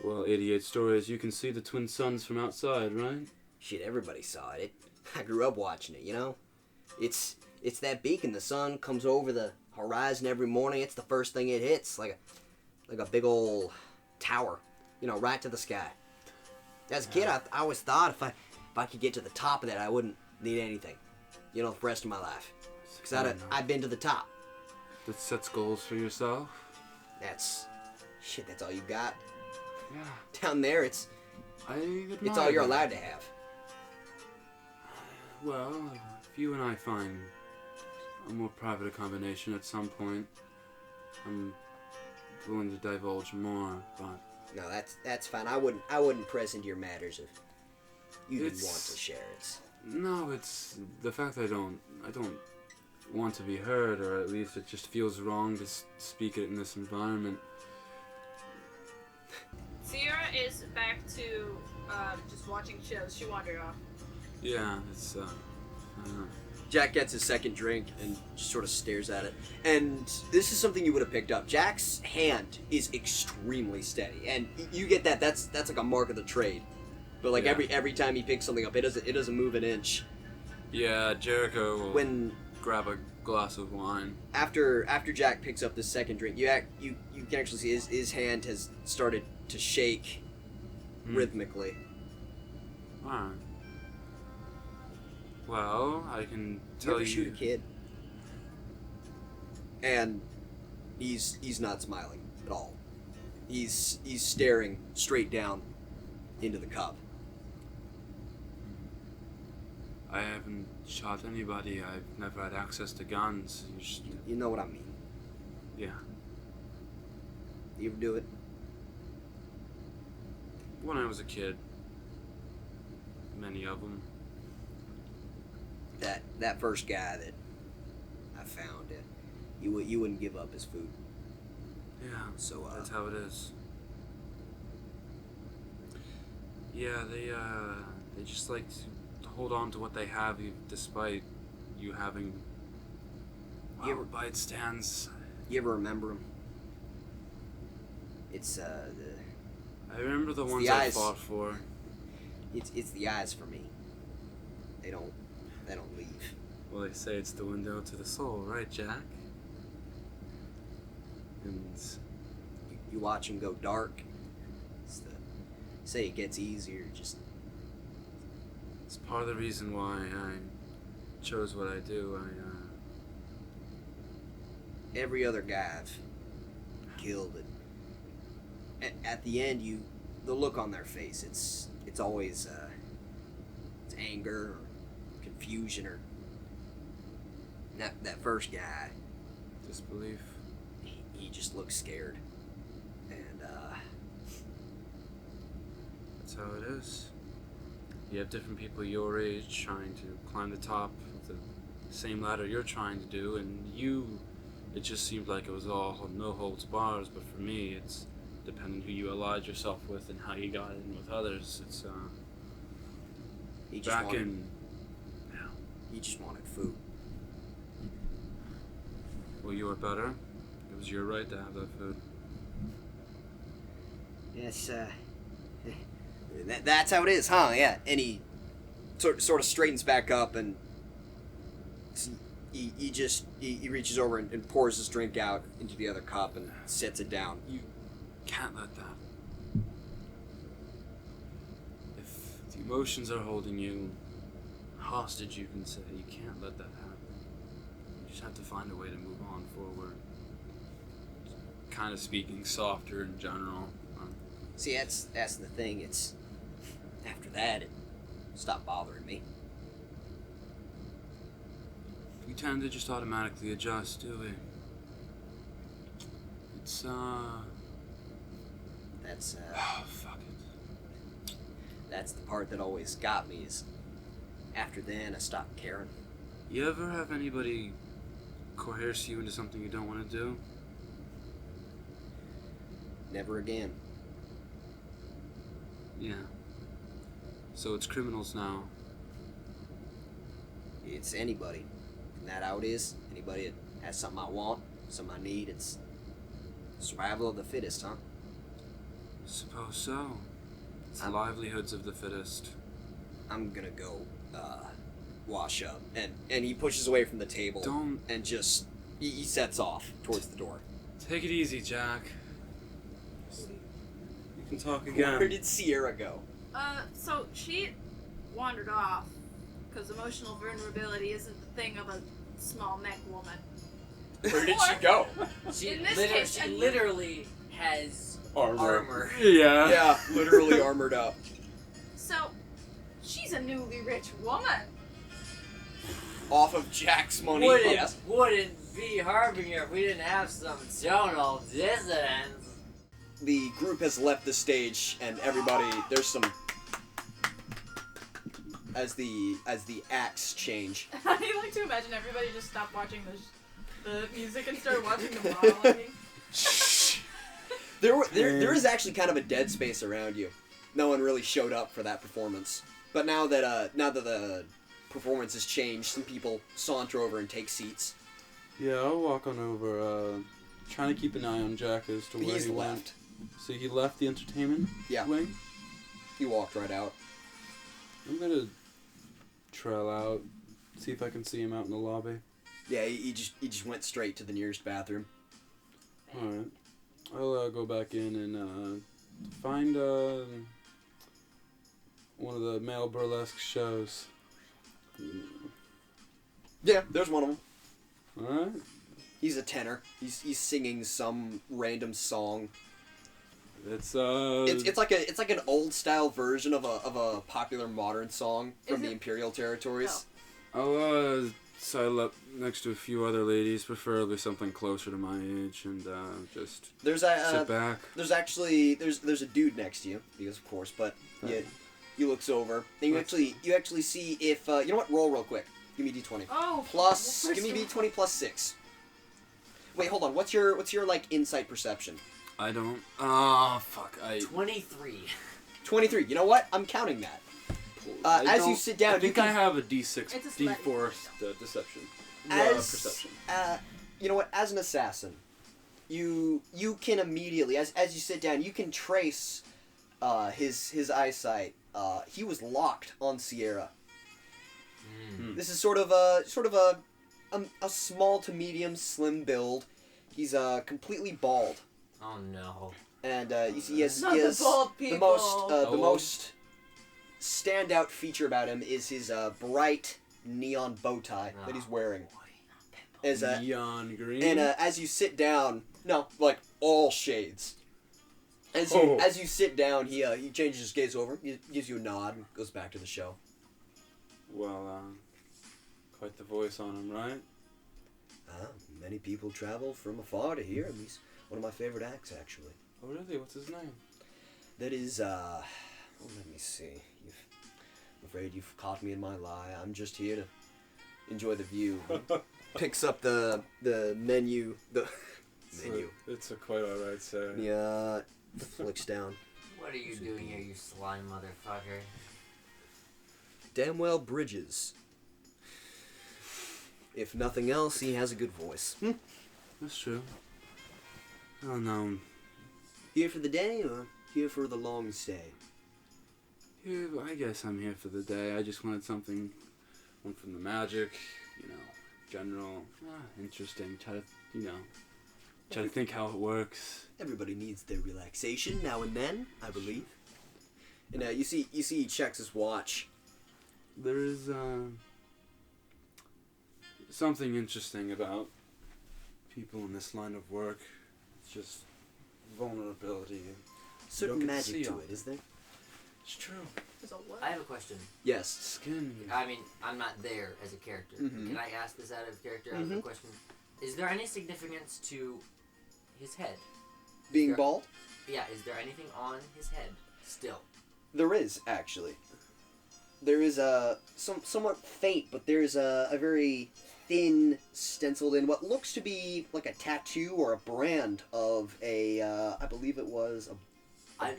88 stories, you can see the twin suns from outside, right? shit, everybody saw it. I grew up watching it. It's that beacon. The sun comes over the horizon every morning. It's the first thing it hits, like a big old tower, right to the sky. As a kid, I always thought if I could get to the top of that, I wouldn't need anything, the rest of my life, because I'd been to the top. That sets goals for yourself. That's all you got Yeah, down there. It's I all you're admire allowed that. to have. Well, if you and I find a more private combination at some point, I'm willing to divulge more, but No, that's fine. I wouldn't press into your matters if you didn't want It's- to share it. no, it's the fact that I don't want to be heard, or at least it just feels wrong to speak it in this environment. Sierra is back to just watching shows. She wandered off. Yeah, it's I don't know. Jack gets his second drink and just sort of stares at it. And this is something you would have picked up. Jack's hand is extremely steady, and you get that. That's like a mark of the trade. But like Yeah. every time he picks something up, it doesn't move an inch. Yeah, Jericho will When grab a glass of wine. after Jack picks up the second drink, you can actually see his hand has started to shake rhythmically. Alright. Well, I can You tell ever you. shoot a kid? And he's not smiling at all. He's staring straight down into the cup. I haven't shot anybody. I've never had access to guns. You know what I mean. Yeah. You ever do it? When I was a kid. Many of them. That first guy that I found, you wouldn't give up his food. Yeah, So that's how it is. Yeah, they just like to hold on to what they have, despite you having. You ever- By it stands. you ever remember him? It's I remember the ones the I eyes. fought for. it's the eyes for me. They don't leave. Well, they say it's the window to the soul, right, Jack? And You watch him go dark. Say it gets easier. Just it's part of the reason why I chose what I do. every other guy I've killed it. At the end, the look on their face, it's always it's anger or confusion or that first guy. Disbelief. He just looks scared, and That's how it is. You have different people your age trying to climb the top of the same ladder you're trying to do, and it just seemed like it was all no holds bars, but for me, it's depending who you allied yourself with and how you got in with others. It's he just back wanted, in. Yeah. he just wanted food. Well, you were better. It was your right to have that food. Yes, that's how it is, huh? Yeah. And he sort of straightens back up, and he reaches over and pours his drink out into the other cup and sets it down. You can't let that. If the emotions are holding you hostage, you can say, you can't let that happen. You just have to find a way to move on forward. Kind of speaking softer in general. See, that's the thing. It's after that it stopped bothering me. We tend to just automatically adjust, do we? It's That's oh, fuck it. that's the part that always got me. Is after then I stopped caring. You ever have anybody coerce you into something you don't want to do? Never again. Yeah. So it's criminals now. It's anybody. Isn't that how it is? Anybody that has something I want, something I need. It's survival of the fittest, huh? Suppose so. It's the I'm- livelihoods of the fittest. I'm gonna go wash up, and he pushes away from the table. Don't And just he sets off towards the door. take it easy, Jack. You can talk Where again. did Sierra go? So she wandered off because emotional vulnerability isn't the thing of a small neck woman. Where did she go? She, In this liter- case, she and you- literally has armor. Yeah. Yeah, literally armored up. So she's a newly rich woman. Off of Jack's money. Wouldn't be Harbinger if we didn't have some zonal dissidents. The group has left the stage, and everybody, there's some. As the acts change. I like to imagine everybody just stopped watching the music and started watching the modeling. There is actually kind of a dead space around you. No one really showed up for that performance. But now that the performance has changed, some people saunter over and take seats. Yeah, I'll walk on over, trying to keep an eye on Jack as to where He's he went. left. So he left the entertainment Yeah. wing? He walked right out. I'm gonna trail out, see if I can see him out in the lobby. Yeah, he just went straight to the nearest bathroom. Alright. I'll go back in and find one of the male burlesque shows. Yeah, there's one of them. Alright. He's a tenor. He's singing some random song. It's It's like an old style version of a popular modern song from Is the it- Imperial territories. I'll sidle up next to a few other ladies, preferably something closer to my age, and just There's sit back. there's a dude next to you, because of course, but yeah, he looks over. And you actually see if you know what? Roll real quick. Give me d20. Oh. Plus, first give me of all- d20 plus 6. Wait, hold on. What's your like insight perception? I don't. Oh fuck! 23. 23. You know what? I'm counting that. As you sit down, I think you I can, have a D6, It's a slight D4 deception. as you know what? As an assassin, you can immediately as you sit down, you can trace his eyesight. He was locked on Sierra. This is sort of a small to medium slim build. He's completely bald. Oh no. And you see, he has Not the bald the most Oh. the most standout feature about him is his bright neon bow tie that he's wearing. As Neon green. and as you sit down, no, like all shades. As you sit down, he changes his gaze over, he gives you a nod, and goes back to the show. Well, quite the voice on him, right? Many people travel from afar to hear him. He's one of my favorite acts, actually. Oh really? What's his name? That is, let me see. I'm afraid you've caught me in my lie. I'm just here to enjoy the view. Picks up the menu. Menu. It's a quite alright, sir. Yeah, flicks down. What are you doing here, you sly motherfucker? Damn well Bridges. If nothing else, he has a good voice. That's true. Oh no. Here for the day or here for the long stay? Here, I guess I'm here for the day. I just wanted something, one from the magic, general, interesting. Try to think how it works. Everybody needs their relaxation now and then, I believe. And you see he checks his watch. There is something interesting about people in this line of work. It's just vulnerability. Certain don't get to magic see to all it, is there? It's true. There's a what? I have a question. Yes. Skin. I mean, I'm not there as a character. Mhm. Can I ask this out of character? I have a question. Is there any significance to his head? Being there- bald? Yeah, is there anything on his head still? There is, actually. There is somewhat faint, but there's a very thin, stenciled in what looks to be like a tattoo or a brand of a, I believe it was a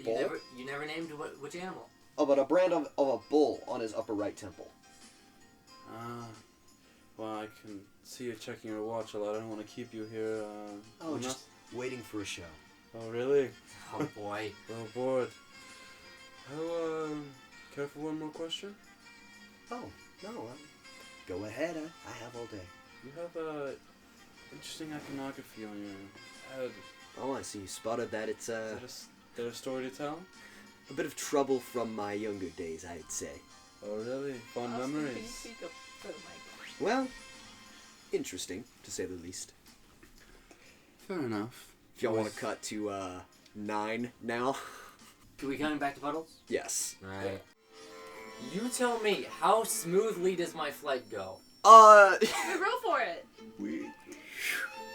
bull? You never named which animal. Oh, but a brand of a bull on his upper right temple. Well, I can see you checking your watch a lot. I don't want to keep you here. Just waiting for a show. Oh, really? Oh boy. Well, bored. Oh, care for one more question? Oh, no, go ahead. I have all day. You have interesting iconography on your head. Oh, I see. You spotted that. It's Is there a story to tell? a bit of trouble from my younger days, I'd say. Oh, really? Fond Austin, Can you memories. speak up for the mic? Well, interesting, to say the least. Fair enough. If y'all want to cut to 9 now. Are we coming back to Puddles? Yes. Right. You tell me, how smoothly does my flight go? We roll for it.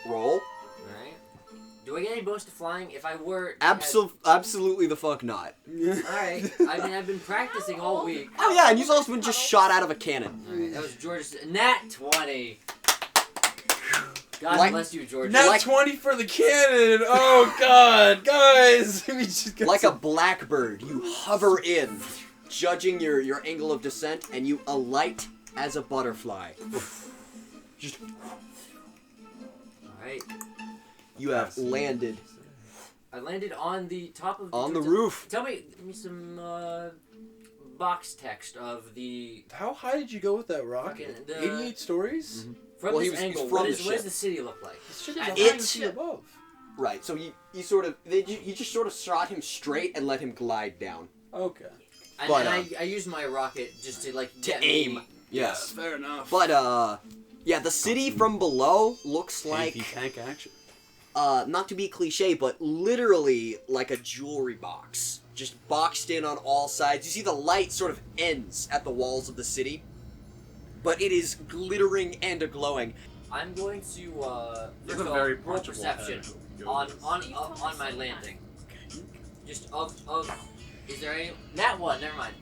Roll. Right? Do I get any bonus to flying if I were... Absolutely the fuck not. Alright. I mean, I've been practicing all week. Oh yeah, and you've also been just shot out of a cannon. Alright, that was George's... Nat 20! God Like- bless you, George. Nat 20 for the cannon! Oh, God! Guys! We just got Like a blackbird, you hover in, judging your angle of descent, and you alight as a butterfly. Just Alright. you have landed I landed on the top of on the roof. Give me some box text of the How high did you go with that rock? Fucking the- 88 stories? from Well, this he's angle. from What the does ship. the city look like? Shit, It's- behind the sea above. Right. So you just sort of shot him straight and let him glide down. Okay. And, But, I used my rocket just to like To get aim. me- Yes. Fair enough. But yeah, the city from below looks like tank action. not to be cliche, but literally like a jewelry box. Just boxed in on all sides. You see the light sort of ends at the walls of the city, but it is glittering and glowing. I'm going to You first have of a all, very roll punchable perception head. on my landing. Just of is there any Nat 1, never mind.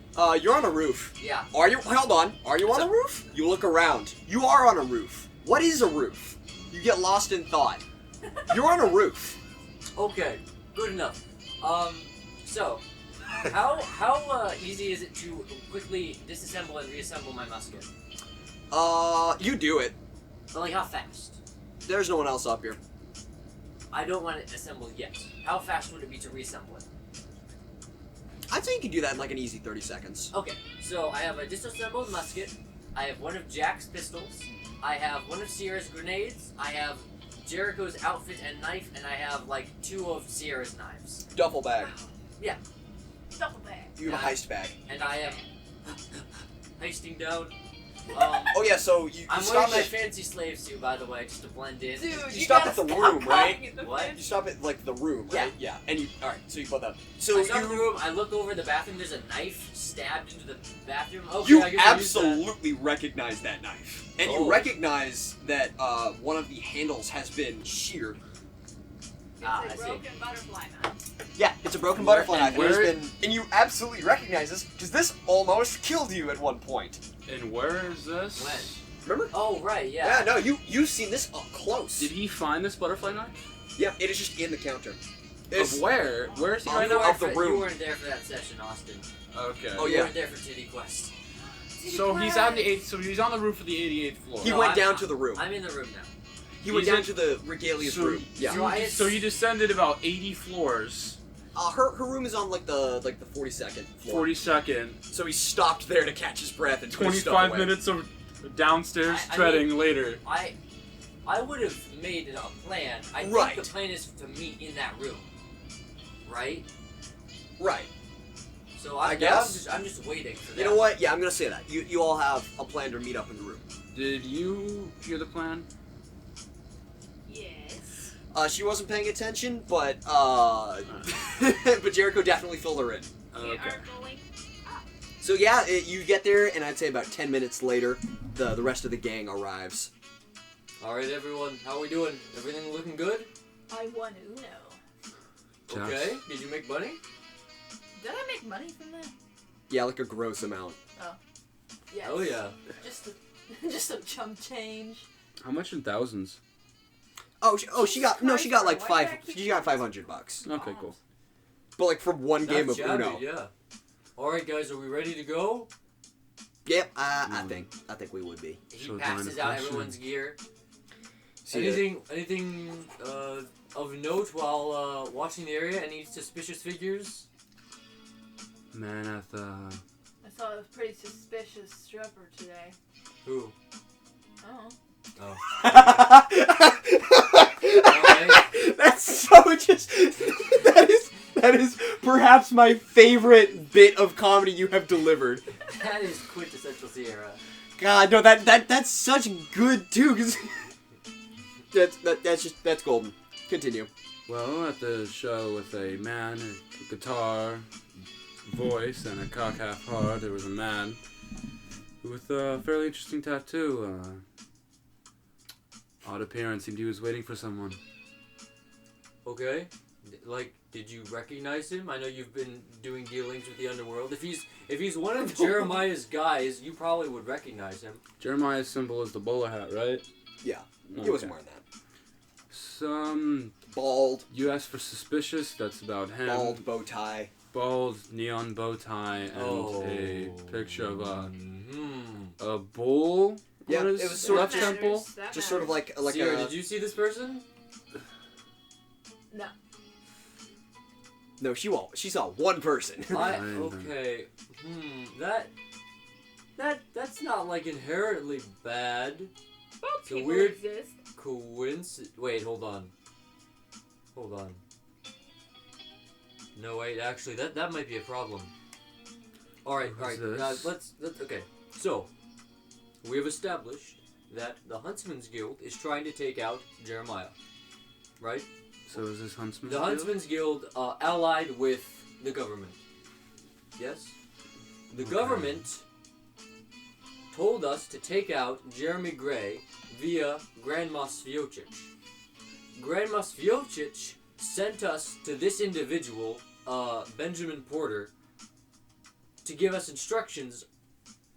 You're on a roof. Yeah. Are you? Hold on. Are you on a roof? You look around. You are on a roof. What is a roof? You get lost in thought. You're on a roof. Okay, good enough. So, how easy is it to quickly disassemble and reassemble my musket? You do it. But like, how fast? There's no one else up here. I don't want it assembled yet. How fast would it be to reassemble it? I'd say you can do that in like an easy 30 seconds. Okay, so I have a disassembled musket. I have one of Jack's pistols. I have one of Sierra's grenades. I have Jericho's outfit and knife, and I have like 2 of Sierra's knives. Duffel bag. Yeah. Double bag. You have a heist bag. And I am heisting down. Oh yeah, so you I'm stop wearing my at fancy slave suit, by the way, just to blend in. Dude, you you stop gotta at the stop room, right? calling it the What? fancy- you stop at like the room, right? Yeah. And you all right, so you put that. So I start in the you room, I look over the bathroom, there's a knife stabbed into the bathroom. Okay, you I guess I'll use that. absolutely recognize that knife, and you Oh. recognize that one of the handles has been sheared. It's Ah, a I see. broken butterfly knife. Yeah, it's a broken Where- butterfly and knife. And there's where- been, and you absolutely recognize this because this almost killed you at one point. And where is this? When? Remember? Oh, right, yeah. Yeah, no, you've seen this up close. Did he find this butterfly knife? Yeah, it is just in the counter. Of where? Where is he On right the- now? of the room. You weren't there for that session, Austin. Okay. Oh, You yeah. weren't there for Titty Quest. So he's on the 8th. So he's on the roof of the 88th floor. He No, went I'm down not. to the room. I'm in the room now. He went He's down in- to the Regalia's So room. Yeah. So I- So you descended about 80 floors. Her room is on like the 42nd floor. 42nd. So he stopped there to catch his breath and put his stuff 25 away. minutes of downstairs I treading mean- later. I would have made a plan. I Right. think the plan is to meet in that room. Right? Right. So I guess. I'm just waiting for that. You know what? Yeah, I'm gonna say that. You all have a plan to meet up in the room. Did you hear the plan? Yes. She wasn't paying attention, but but Jericho definitely filled her in. We Okay. are going up. So yeah, you get there, and I'd say about 10 minutes later, the rest of the gang arrives. All right, everyone. How are we doing? Everything looking good? I won Uno. Just- Okay. Did you make money? Did I make money from that? Yeah, like a gross amount. Yes. Oh yeah. Just a chump change. How much in thousands? She got like Christ, why she got $500. Okay, cool. But like from one game Not of shabby, Uno. Yeah. All right, guys. Are we ready to go? Yep, I think we would be. He So passes join out the question. everyone's gear. See, Anything of note while watching the area? Any suspicious figures? Man at the. I saw a pretty suspicious stripper today. Who? Oh. Oh. That's so just. That is perhaps my favorite bit of comedy you have delivered. That is quintessential Sierra. God, no, that's such good too. Cause that's golden. Continue. Well, at the show with a man, a guitar, voice, and a cock half hard, there was a man with a fairly interesting tattoo. Odd appearance, seemed he was waiting for someone. Okay. Like, did you recognize him? I know you've been doing dealings with the underworld. If he's one of Jeremiah's guys, you probably would recognize him. Jeremiah's symbol is the bowler hat, right? Yeah, he Okay. wasn't wearing that. Some Bald, you asked for suspicious. That's about him. bald bow tie. Bald neon bow tie and a picture of Mm-hmm. a bull. Yeah, on his it was sort of left just- temple. Just sort of like Sierra, a. did you see this person? No. No, she won't. She saw one person. Okay. That's not like inherently bad. Both It's a people weird- exist. Coincidence. Wait, hold on. No, wait. Actually, that might be a problem. All right. What is Let's. Okay. So, we have established that the Huntsman's Guild is trying to take out Jeremiah, right? So is this Huntsman? The Huntsman's Guild allied with the government. Yes? The government told us to take out Jeremy Gray via Grandma Svjocic. Grandma Svjocic sent us to this individual, Benjamin Porter, to give us instructions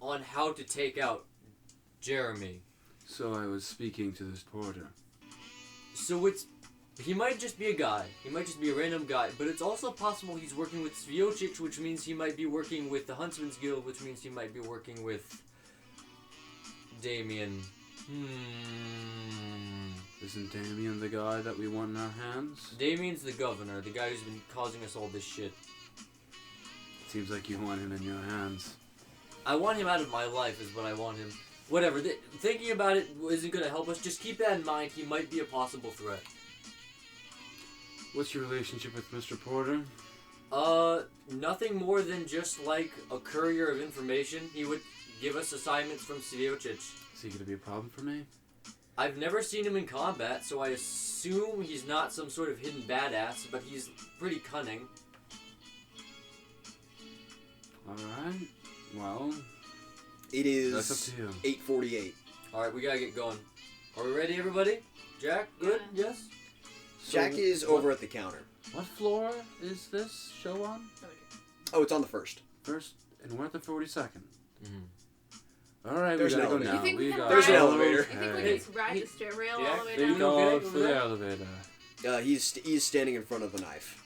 on how to take out Jeremy. So I was speaking to this porter. So it's He might just be a guy. He might just be a random guy. But it's also possible he's working with Sviocic, which means he might be working with the Huntsman's Guild, which means he might be working with Damien. Isn't Damien the guy that we want in our hands? Damien's the governor, the guy who's been causing us all this shit. Seems like you want him in your hands. I want him out of my life is what I want him. Whatever. Thinking about it isn't going to help us. Just keep that in mind. He might be a possible threat. What's your relationship with Mr. Porter? Nothing more than just like a courier of information. He would give us assignments from Sviocic. Is he going to be a problem for me? I've never seen him in combat, so I assume he's not some sort of hidden badass, but he's pretty cunning. Alright. Well, It is that's up to you. 8:48. Alright, we gotta get going. Are we ready, everybody? Jack, good? Yeah. Yes? Jack is over at the counter. What floor is this show on? Oh, it's on the first. First, and we're at the 42nd. Mm-hmm. Alright, we There's an gotta go elevator. now. You think we can got There's an ride- elevator. You think we Hey. can ride the stair rail Jack, all the way There you down? go okay for over the there? elevator. He's standing in front of the knife.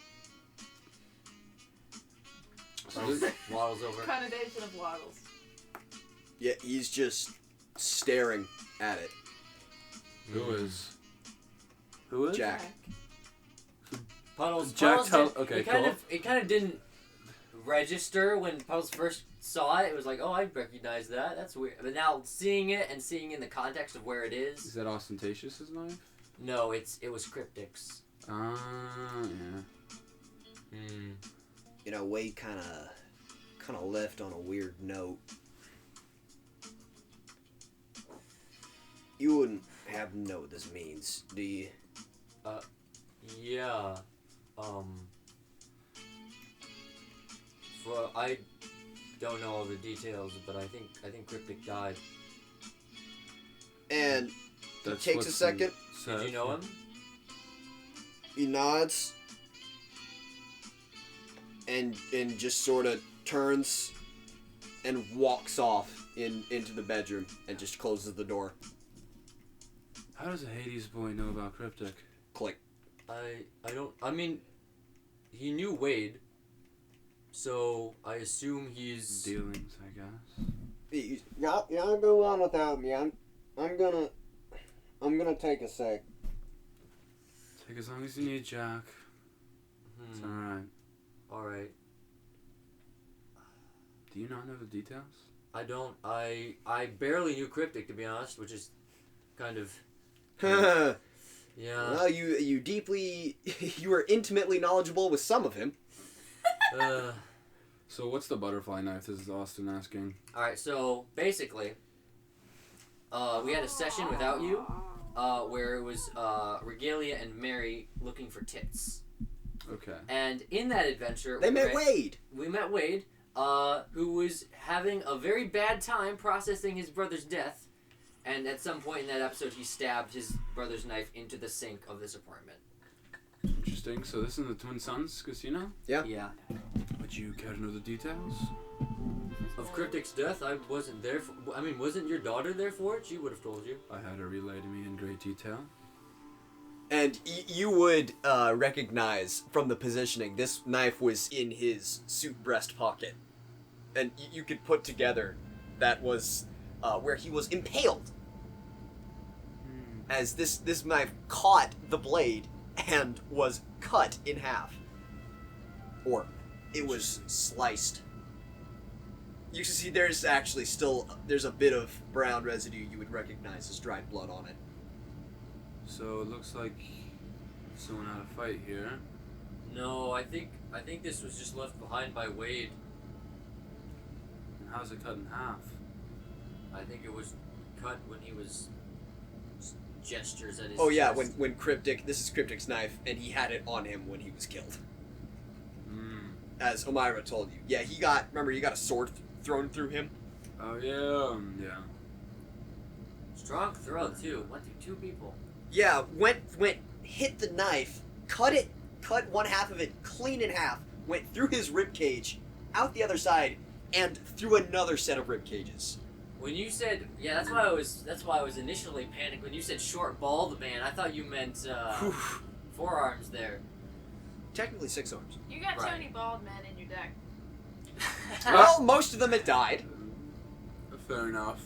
So this, Waddles over. Connotation of waddles. Yeah, he's just staring at it. who is? Who is? Jack. Puddles. Jack Puddles tell- did- okay, it kind of didn't register when Puddles first saw it. It was like, oh, I recognize that. That's weird. But now seeing it and seeing in the context of where it Is is. that Ostentatious' knife? No, it was Cryptic's. Ah, yeah. Hmm. You know, Wade kind of left on a weird note. You wouldn't have to know what this means, do you? Yeah. I don't know all the details, but I think Cryptic died. And That's takes a what's second. in Seth. Did you know him? he nods and just sort of turns and walks off into the bedroom and just closes the door. How does a Hades boy know about Cryptic? Click. I mean, he knew Wade, so I assume he's... Dealings, I guess. Y'all go on without me. I'm gonna take a sec. Take as long as you need, Jack. It's alright. Alright. Do you not know the details? I don't... I barely knew Cryptic, to be honest, which is kind of... Well, Yeah. you were intimately knowledgeable with some of him. So what's the butterfly knife? This is Austin asking. Alright, so basically, we had a session without you, where it was Regalia and Mary looking for tits. Okay. And in that adventure, They met Wade. we met Wade, who was having a very bad time processing his brother's death, and at some point in that episode, he stabbed his brother's knife into the sink of this apartment. Interesting. So this is the Twin Suns casino? Yeah. Yeah. Would you care to know the details? Of Cryptic's death, I wasn't there for... I mean, wasn't your daughter there for it? She would have told you. I had her relay to me in great detail. And you would recognize from the positioning, this knife was in his suit breast pocket. And you could put together that was where he was impaled. As this knife caught the blade and was cut in half. Or it was sliced. You can see there's actually there's a bit of brown residue you would recognize as dried blood on it. So it looks like someone had a fight here. No, I think this was just left behind by Wade. And how's it cut in half? I think it was cut when he was gestures at his Oh yeah, chest. when Cryptic, this is Cryptic's knife, and he had it on him when he was killed. As Omira told you. Yeah, he got a sword thrown through him. Oh yeah, yeah. Strong throw too. Went through 2 people. Yeah, hit the knife, cut one half of it clean in half, went through his rib cage, out the other side, and through another set of rib cages. When you said, yeah, that's why I was initially panicked when you said short bald man. I thought you meant 4 arms there. Technically 6 arms. You got too Right. many bald men in your deck. Well, most of them had died. Fair enough.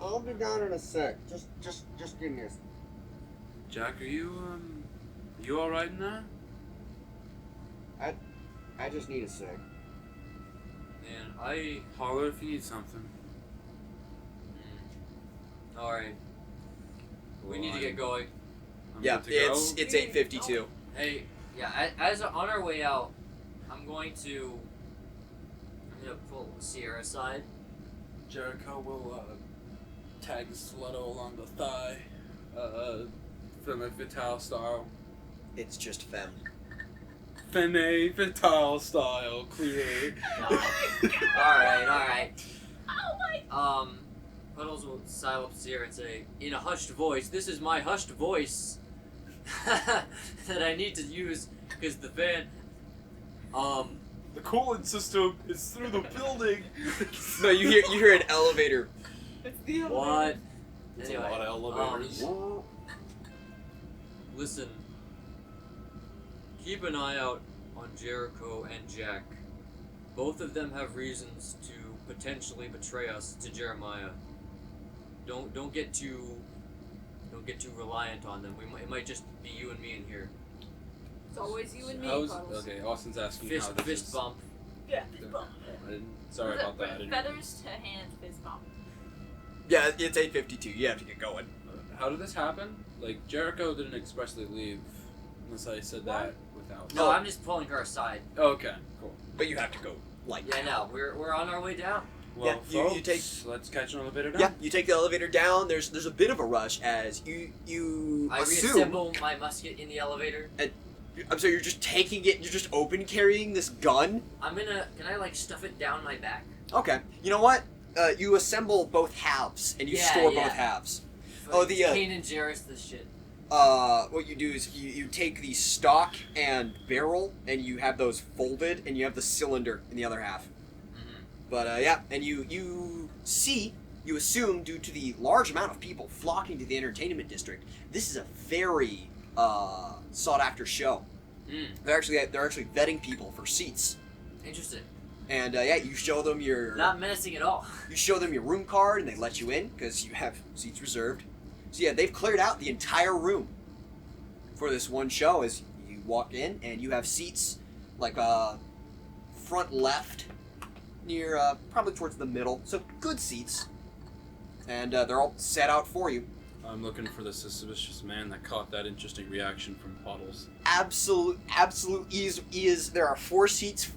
I'll be down in a sec. Just give me a. Jack, are you all right in there? I just need a sec. Man, I holler if you need something. Alright. We need to get going. I'm Yeah, good to go. it's 8:52. Hey, yeah, as on our way out, I'm gonna pull Sierra aside. Jericho will tag the stiletto along the thigh, Femme Fatale style. It's just femme. Femme Fatale style, clearly. Alright. Oh my! Puddles will style up Sierra and say, in a hushed voice, this is my hushed voice that I need to use because the fan, The cooling system is through the building. No, you hear an elevator. It's the what? It's Anyway, a lot of elevators. Listen, keep an eye out on Jericho and Jack. Both of them have reasons to potentially betray us to Jeremiah. Don't get too reliant on them. It might just be you and me in here. It's always you and me, How's, Puddles. okay, Austin's asking how this Fist is. bump. Yeah, fist bump. Sorry about that. I didn't- Feathers to hands, fist bump. Yeah, it's 8:52. You have to get going. How did this happen? Like, Jericho didn't expressly leave, unless I said that without. No, I'm just pulling her aside. Oh, okay, cool. But you have to go. Like. Yeah, no, we're on our way down. Well, Yeah, you folks, take- let's catch an elevator down. Yeah, you take the elevator down. There's a bit of a rush as you I assume. reassemble my musket in the elevator. I'm sorry, you're just taking it. You're just open carrying this gun. Can I like stuff it down my back? Okay. You know what? You assemble both halves and you Yeah, store yeah. both halves. Oh, the, Kane and Jarrus this shit. What you do is you take the stock and barrel and you have those folded and you have the cylinder in the other half. But yeah, and you assume due to the large amount of people flocking to the entertainment district, this is a very sought after show. They're actually vetting people for seats. Interesting. And yeah, you show them your Not menacing at all. you show them your room card and they let you in because you have seats reserved. So yeah, they've cleared out the entire room for this one show. As you walk in and you have seats like front left near probably towards the middle, so good seats, and they're all set out for you. I'm looking for the suspicious man that caught that interesting reaction from Puddles. Absolute is there are 4 seats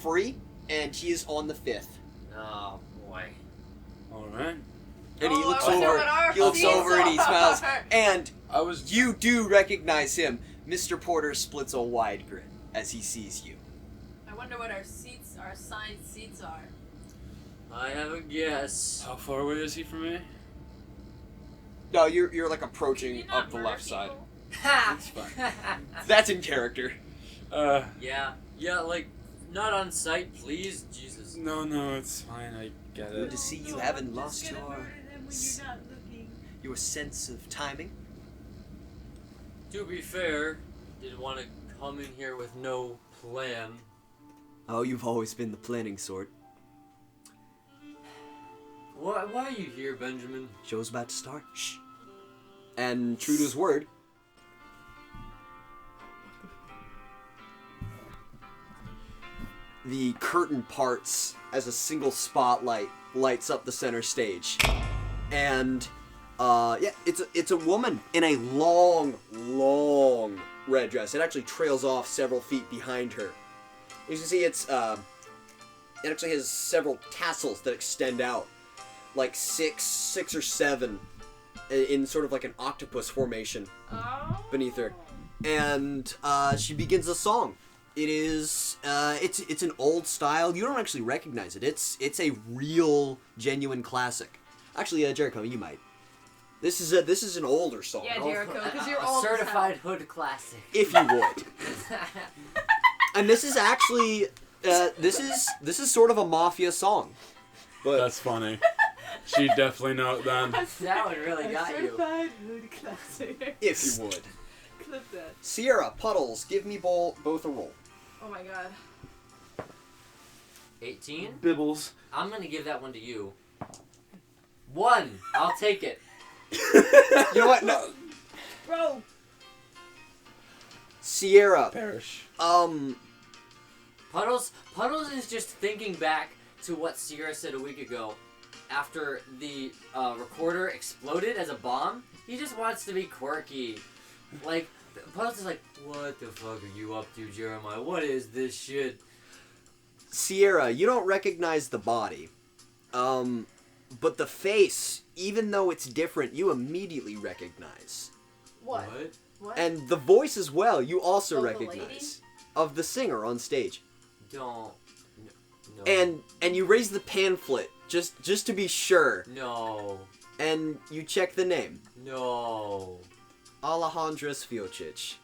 free, and he is on the 5th. Oh boy. All right. And he looks I wonder over. what our He looks seats over and he smiles. are. And I was. you do recognize him. Mr. Porter splits a wide grin as he sees you. I wonder what our assigned seats are. I have a guess. How far away is he from me? No, you're like Can approaching you not up the murder left side. people? That's fine. That's in character. Yeah, like not on sight, please, Jesus. No, it's fine. I get Good it. to see you No, haven't I'm lost just gonna your murder them when you're not looking. your sense of timing. To be fair, didn't want to come in here with no plan. Oh, you've always been the planning sort. Why are you here, Benjamin? Show's about to start. Shh. And true to his word, the curtain parts as a single spotlight lights up the center stage. And yeah, it's a woman in a long red dress. It actually trails off several feet behind her. You can see it actually has several tassels that extend out, like six or seven, in sort of like an octopus formation Oh. beneath her. And she begins a song. It is it's an old style. You don't actually recognize it. It's a real genuine classic. Actually, Jericho, you might. This is an older song. Yeah, Jericho, because you're A old as hell. certified hood classic. If you would. And this is actually this is sort of a mafia song. But That's funny. She definitely know it then. That one really got you. Certified hood classic. if you would. Clip that. Sierra, Puddles, give me both a roll. Oh my god. 18? Bibbles. I'm gonna give that one to you. 1! I'll take it. You know what? No. Bro! Sierra, Perish. Puddles is just thinking back to what Sierra said a week ago. After the recorder exploded as a bomb, he just wants to be quirky. Like, Puddles is like, what the fuck are you up to, Jeremiah? What is this shit? Sierra, you don't recognize the body. But the face, even though it's different, you immediately recognize. What? What? And the voice as well, you also Of the recognize. Of the singer on stage. Don't. No. And you raise the pamphlet, just to be sure. No. And you check the name. No. Alejandro Sviocic.